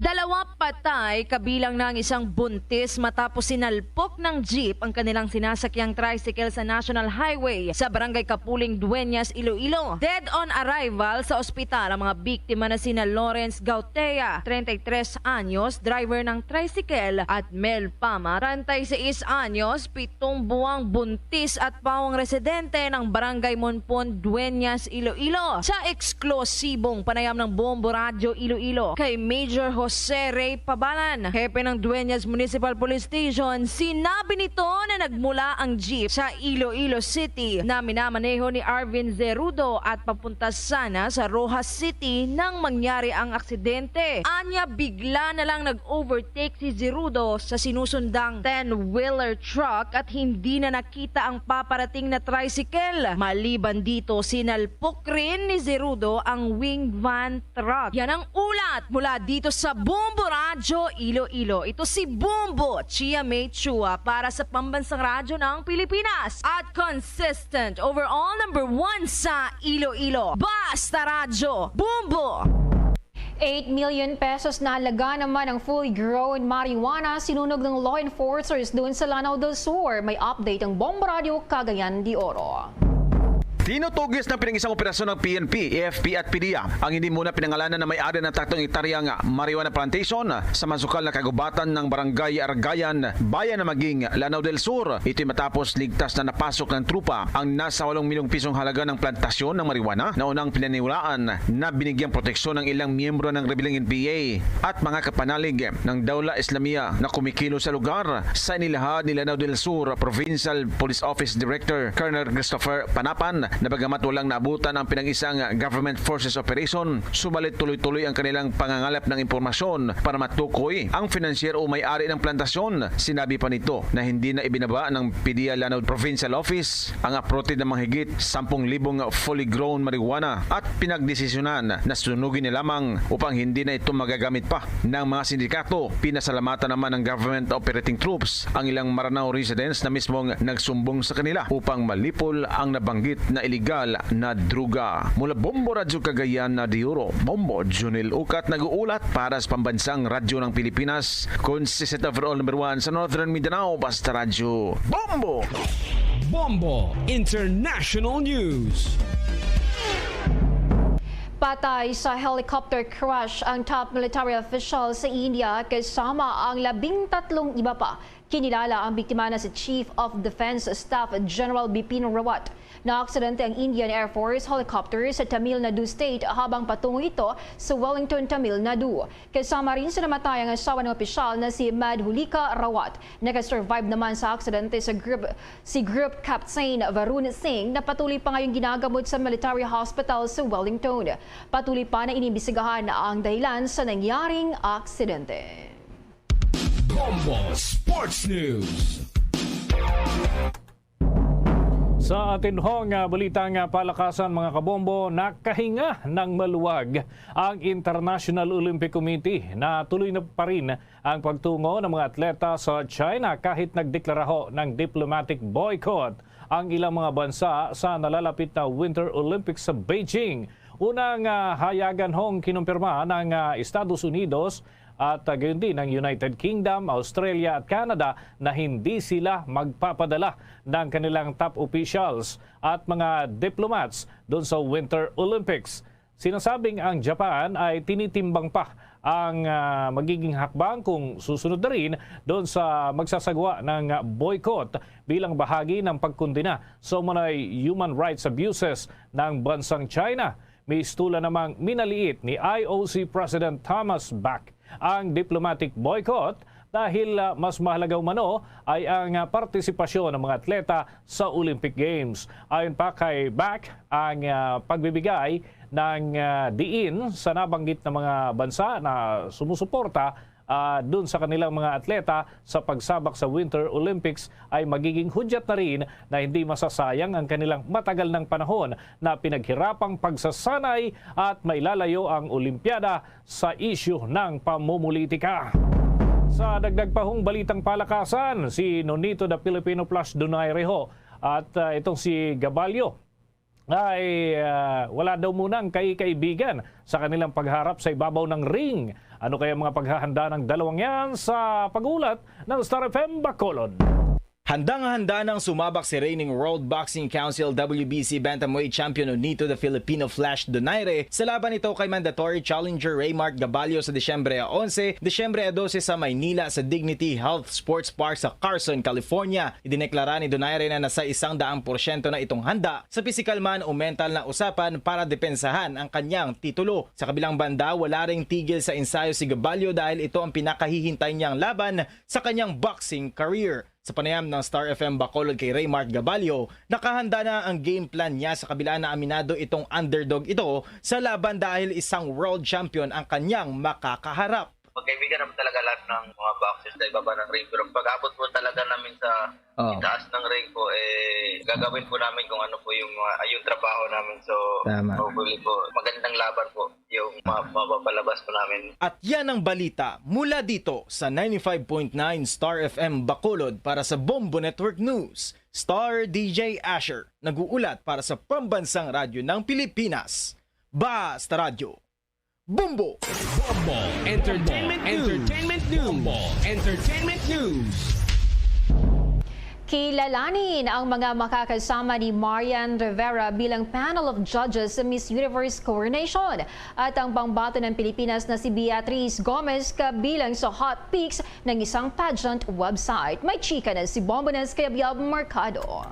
Speaker 23: Dalawa patay kabilang ng isang buntis matapos sinalpok ng jeep ang kanilang sinasakyang tricycle sa National Highway sa Barangay Kapuling, Dueñas, Iloilo. Dead on arrival sa ospital ang mga biktima na sina Lawrence Gautea, 33 anyos, driver ng tricycle, at Mel Pama, 36 anyos, 7 buwang buntis at pawang residente ng Barangay Monpon, Dueñas, Iloilo. Sa eksklusibong panayam ng Bombo Radio Iloilo kay Major Jose Ray Pabalan, hepe ng Dueñas Municipal Police Station, sinabi nito na nagmula ang jeep sa Iloilo City na minamaneho ni Arvin Zerudo at papunta sana sa Rojas City nang mangyari ang aksidente. Anya, bigla na lang nag-overtake si Zerudo sa sinusundang 10-wheeler truck at hindi na nakita ang paparating na tricycle. Maliban dito, sinalpok rin ni Zerudo ang wing van truck. Yan ang ulat mula dito sa Bombo Radio Iloilo. Ito si Bombo Chia May Chua para sa Pambansang Radyo ng Pilipinas at consistent overall number 1 sa Iloilo. Basta Radyo Bombo!
Speaker 12: 8 million pesos na halaga naman ang fully grown marijuana sinunog ng law enforcers doon sa Lanao del Sur. May update ang Bombo Radio Cagayan de Oro.
Speaker 24: Tinutugis ng pinag-isang operasyon ng PNP, AFP at PDEA ang hindi muna pinangalanan na may-ari ng 3 hektaryang marijuana plantation sa masukal na kagubatan ng Barangay Argayan, bayan na maging Lanao del Sur. Ito'y matapos ligtas na napasok ng trupa ang nasa 8 milyong pisong halaga ng plantasyon ng marijuana na unang pinaniwalaan na binigyang proteksyon ng ilang miyembro ng rebeling NPA at mga kapanalig ng Dawla Islamia na kumikilo sa lugar. Sa inilahad ni Lanao del Sur Provincial Police Office Director Colonel Christopher Panapan na bagamat walang naabutan ang pinag-isang government forces operation, subalit tuloy-tuloy ang kanilang pangangalap ng impormasyon para matukoy ang financier o may-ari ng plantasyon. Sinabi pa nito na hindi na ibinaba ng PDEA Lanao Provincial Office ang approach ng mga higit 10,000 fully grown marijuana at pinagdesisyonan na sunugin na lamang upang hindi na ito magagamit pa ng mga sindikato. Pinasalamatan naman ng government operating troops ang ilang Maranao residents na mismong nagsumbong sa kanila upang malipol ang nabanggit na na iligal na druga. Mula Bombo Radyo Cagayan na Diuro, Bombo Junil Ukat nag-uulat para sa pambansang radyo ng Pilipinas. Consistent overall number 1 sa Northern Mindanao, basta radyo. Bombo!
Speaker 17: Bombo International News.
Speaker 12: Patay sa helicopter crash ang top military official sa India kasama ang 13 iba pa. Kinilala ang biktima na si Chief of Defense Staff General Bipin Rawat. Na-aksidente ang Indian Air Force helicopter sa Tamil Nadu State habang patungo ito sa Wellington, Tamil Nadu. Kasama rin sa namatay ang asawa ng opisyal na si Rubica Rawat. Nakasurvive naman sa aksidente si Group Captain Varun Singh na patuloy pa ngayong ginagamot sa military hospital sa Wellington. Patuloy pa na inimbestigahan ang dahilan sa nangyaring aksidente.
Speaker 17: Bombo Sports News.
Speaker 6: Sa atinhong balitang palakasan mga kabombo, nakahinga ng maluwag ang International Olympic Committee na tuloy na pa rin ang pagtungo ng mga atleta sa China kahit nagdeklara ho ng diplomatic boycott ang ilang mga bansa sa nalalapit na Winter Olympics sa Beijing. Unang hayagan hong kinumpirma ng Estados Unidos at gayon din ng United Kingdom, Australia at Canada na hindi sila magpapadala ng kanilang top officials at mga diplomats doon sa Winter Olympics. Sinasabing ang Japan ay tinitimbang pa ang magiging hakbang kung susunod na rin doon sa magsasagawa ng boycott bilang bahagi ng pagkundina sa mga human rights abuses ng bansang China. May istula namang minaliit ni IOC President Thomas Bach ang diplomatic boycott dahil mas mahalaga umano ay ang partisipasyon ng mga atleta sa Olympic Games. Ayon pa kay Bach, ang pagbibigay ng diin sa nabanggit na mga bansa na sumusuporta dun sa kanilang mga atleta sa pagsabak sa Winter Olympics ay magiging hudyat na rin na hindi masasayang ang kanilang matagal ng panahon na pinaghirapang pagsasanay at mailalayo ang Olimpiada sa isyu ng pamumulitika. Sa dagdag pahong balitang palakasan, si Nonito the Filipino Plus Donaire ho at itong si Gabalio ay wala daw munang kaibigan sa kanilang pagharap sa ibabaw ng ring. Ano kaya mga paghahanda ng dalawang yan sa pagulat ng Star FM Bacolod?
Speaker 8: Handang-handa nang sumabak si reigning World Boxing Council WBC Bantamweight Champion Nonito the Filipino Flash Donaire sa laban nito kay mandatory challenger Raymart Gabalio sa Disyembre 11, Disyembre 12 sa Maynila sa Dignity Health Sports Park sa Carson, California. Idineklara ni Donaire na nasa 100% na itong handa sa physical man o mental na usapan para depensahan ang kanyang titulo. Sa kabilang banda, wala ring tigil sa ensayo si Gabalio dahil ito ang pinakahihintay niyang laban sa kanyang boxing career. Sa panayam ng Star FM Bacolod kay Raymart Gabalio, nakahanda na ang game plan niya sa kabila na aminado itong underdog ito sa laban dahil isang world champion ang kanyang makakaharap.
Speaker 9: Magkaibigan naman talaga lahat ng mga boxers sa ibaba ng ring. Pero pag-abot po talaga namin sa itaas ng ring po, gagawin po namin kung ano po yung trabaho namin. So, hopefully po, magandang laban po yung mapapalabas po namin.
Speaker 8: At yan ang balita mula dito sa 95.9 Star FM Bacolod para sa Bombo Network News. Star DJ Asher, nag-uulat para sa Pambansang Radyo ng Pilipinas. Basta Radyo. Bombo!
Speaker 17: Bombo Entertainment News. Bombo Entertainment News.
Speaker 12: Kilalanin ang mga makakasama ni Marian Rivera bilang panel of judges sa Miss Universe coronation at ang pangbato ng Pilipinas na si Beatrice Gomez kabilang sa hot picks ng isang pageant website. May chika na si Bombones kay Abiab Mercado.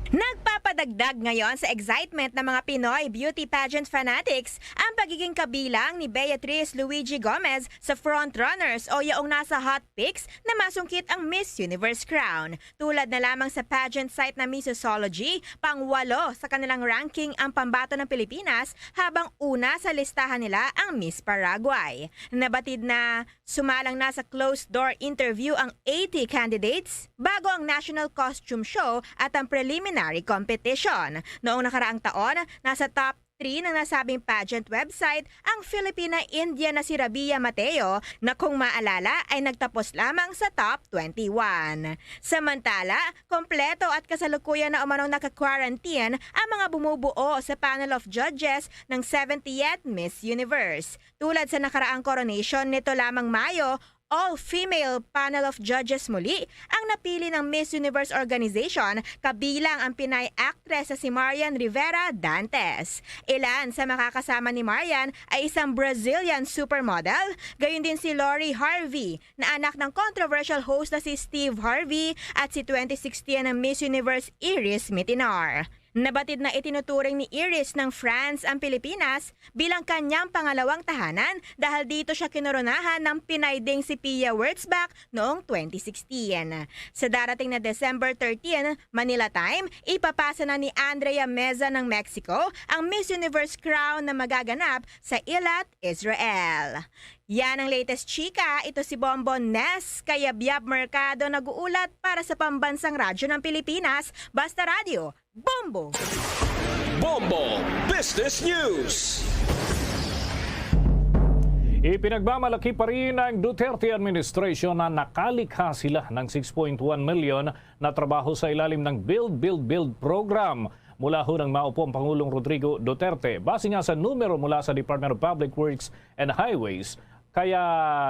Speaker 10: Nagpapadagdag ngayon sa excitement ng mga Pinoy beauty pageant fanatics ang pagiging kabilang ni Beatrice Luigi Gomez sa frontrunners o yaong nasa hot picks na masungkit ang Miss Universe crown. Tulad na lamang sa pageant site na Missology, pang-8 sa kanilang ranking ang pambato ng Pilipinas habang una sa listahan nila ang Miss Paraguay. Nabatid na sumalang na sa closed-door interview ang 80 candidates bago ang National Costume Show at ang preliminary competition. Noong nakaraang taon, nasa top 3 ng nasabing pageant website ang Filipina-India na si Rabia Mateo na kung maalala ay nagtapos lamang sa top 21. Samantala, kompleto at kasalukuyan na umanong naka-quarantine ang mga bumubuo sa panel of judges ng 70th Miss Universe. Tulad sa nakaraang coronation nito lamang Mayo, all-female panel of judges muli ang napili ng Miss Universe organization kabilang ang Pinay actress na si Marian Rivera Dantes. Ilan sa makakasama ni Marian ay isang Brazilian supermodel, gayon din si Lori Harvey na anak ng controversial host na si Steve Harvey at si 2016 na Miss Universe Iris Mitinar. Nabatid na itinuturing ni Iris ng France ang Pilipinas bilang kanyang pangalawang tahanan dahil dito siya kinoronahan ng Pinay ding si Pia Wurtzbach noong 2016. Sa darating na December 13, Manila time, ipapasa na ni Andrea Meza ng Mexico ang Miss Universe crown na magaganap sa Eilat, Israel. Yan ang latest chika. Ito si Bombo Nes, kaya Biab Mercado nag-uulat para sa Pambansang Radyo ng Pilipinas, Basta Radio, Bombo!
Speaker 17: Bombo Business News!
Speaker 6: Ipinagmamalaki pa rin ng Duterte administration na nakalikha sila ng 6.1 million na trabaho sa ilalim ng Build program. Mula ho ng maupong Pangulong Rodrigo Duterte, base nga sa numero mula sa Department of Public Works and Highways, kaya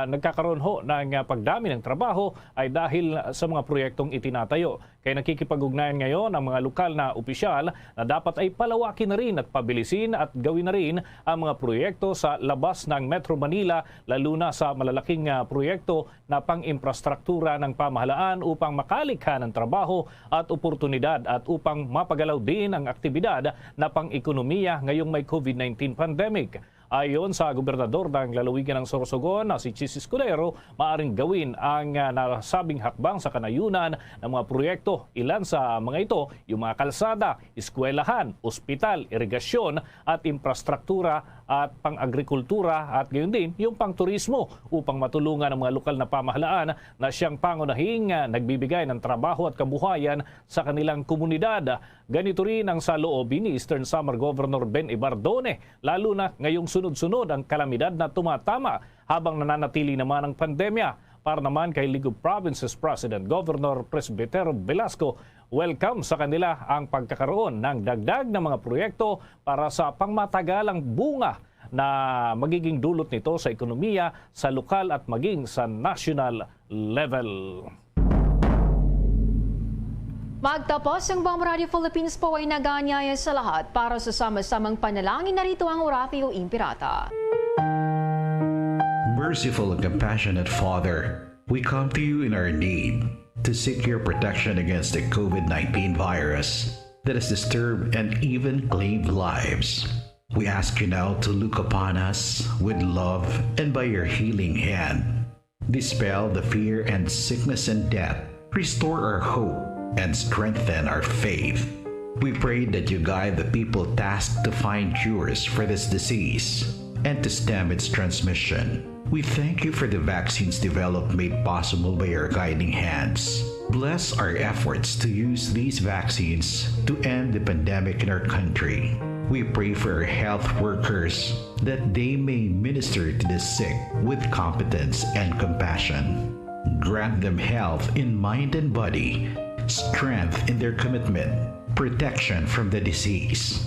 Speaker 6: nagkakaroon ho ng pagdami ng trabaho ay dahil sa mga proyektong itinatayo. Kaya nakikipag-ugnayan ngayon ang mga lokal na opisyal na dapat ay palawakin na rin at pabilisin at gawin na rin ang mga proyekto sa labas ng Metro Manila, lalo na sa malalaking proyekto na pang-infrastruktura ng pamahalaan upang makalikha ng trabaho at oportunidad at upang mapagalaw din ang aktibidad na pang-ekonomiya ngayong may COVID-19 pandemic. Ayon sa gobernador ng lalawigan ng Sorsogon na si Chis Escudero, maaring gawin ang nasabing hakbang sa kanayunan ng mga proyekto. Ilan sa mga ito, yung mga kalsada, eskwelahan, ospital, irigasyon at infrastruktura at pang-agrikultura at gayon din yung pang-turismo upang matulungan ang mga lokal na pamahalaan na siyang pangunahing nagbibigay ng trabaho at kabuhayan sa kanilang komunidad. Ganito rin ang saloobin ni Eastern Samar Governor Ben Ibardone, lalo na ngayong sunod-sunod ang kalamidad na tumatama habang nananatili naman ang pandemya. Para naman kay League of Provinces President Governor Presbitero Velasco, welcome sa kanila ang pagkakaroon ng dagdag na mga proyekto para sa pangmatagalang bunga na magiging dulot nito sa ekonomiya, sa lokal at maging sa national level.
Speaker 12: Magtapos ang Bombo Radio Philippines po ay naganyaya sa lahat para sa sama-samang panalangin. Narito ang Orafio Impirata.
Speaker 2: Merciful and compassionate Father, we come to you in our need to seek your protection against the COVID-19 virus that has disturbed and even claimed lives. We ask you now to look upon us with love and by your healing hand, dispel the fear and sickness and death, restore our hope, and strengthen our faith. We pray that you guide the people tasked to find cures for this disease and to stem its transmission. We thank you for the vaccines developed made possible by your guiding hands. Bless our efforts to use these vaccines to end the pandemic in our country. We pray for our health workers that they may minister to the sick with competence and compassion. Grant them health in mind and body, strength in their commitment, protection from the disease.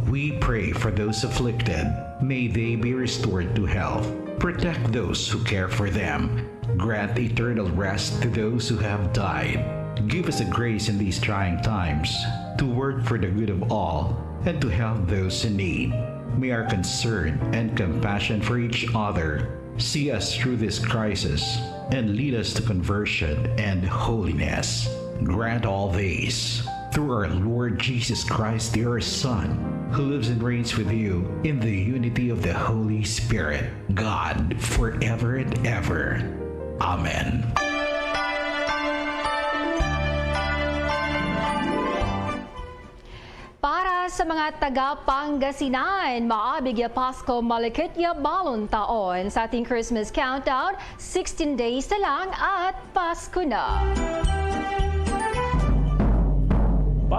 Speaker 2: We pray for those afflicted. May they be restored to health. Protect those who care for them. Grant eternal rest to those who have died. Give us a grace in these trying times to work for the good of all and to help those in need. May our concern and compassion for each other see us through this crisis and lead us to conversion and holiness. Grant all these through our Lord Jesus Christ, your Son, who lives and reigns with you in the unity of the Holy Spirit, God, forever and ever. Amen.
Speaker 12: Para sa mga taga-Pangasinan, maabigya Pasko Malikitya Balon taon sa ating Christmas countdown. 16 days na lang at Pasko na.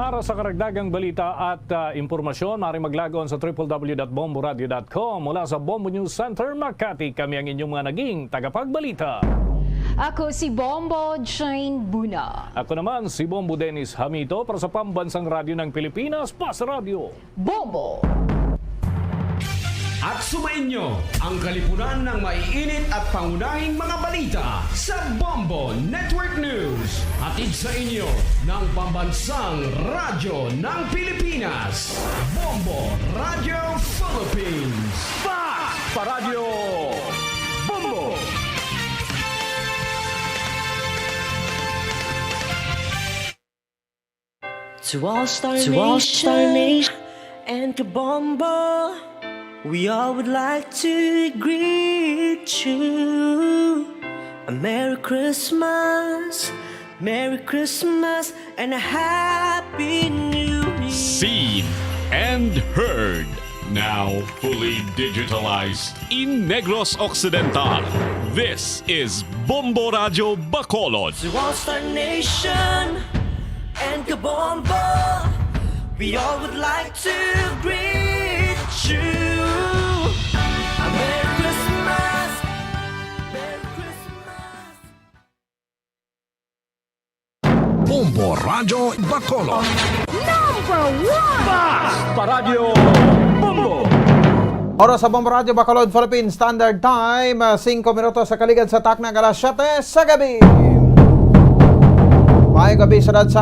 Speaker 6: Para sa karagdagang balita at impormasyon, maaaring maglagon sa www.bomboradio.com. Mula sa Bombo News Center, Makati, kami ang inyong mga naging tagapagbalita.
Speaker 12: Ako si Bombo Jane Buna.
Speaker 6: Ako naman si Bombo Dennis Hamito para sa Pambansang Radyo ng Pilipinas, PAS Radio.
Speaker 12: Bombo!
Speaker 17: At sumainyo ang kalipunan ng maiinit at pangunahing mga balita sa Bombo Network News. Hatid sa inyo ng Pambansang Radyo ng Pilipinas, Bombo Radio Philippines.
Speaker 6: Pa Radio Bombo!
Speaker 11: To all Star Nation and to Bombo, we all would like to greet you. A Merry Christmas, and a Happy New Year.
Speaker 13: Seen and heard. Now fully digitalized in Negros Occidental. This is Bombo Radio Bacolod.
Speaker 11: To all Star Nation and to Bombo, we all would like to greet you. A Merry Christmas, Merry Christmas.
Speaker 17: Bombo Radio Bacolod.
Speaker 11: Number 1!
Speaker 6: Radio Bombo!
Speaker 14: Oras sa Bombo Radio Bacolod, Philippine Standard Time, 5 minutos sa kaligid sa takna alas 7 sa gabi. May gabi sa dadsang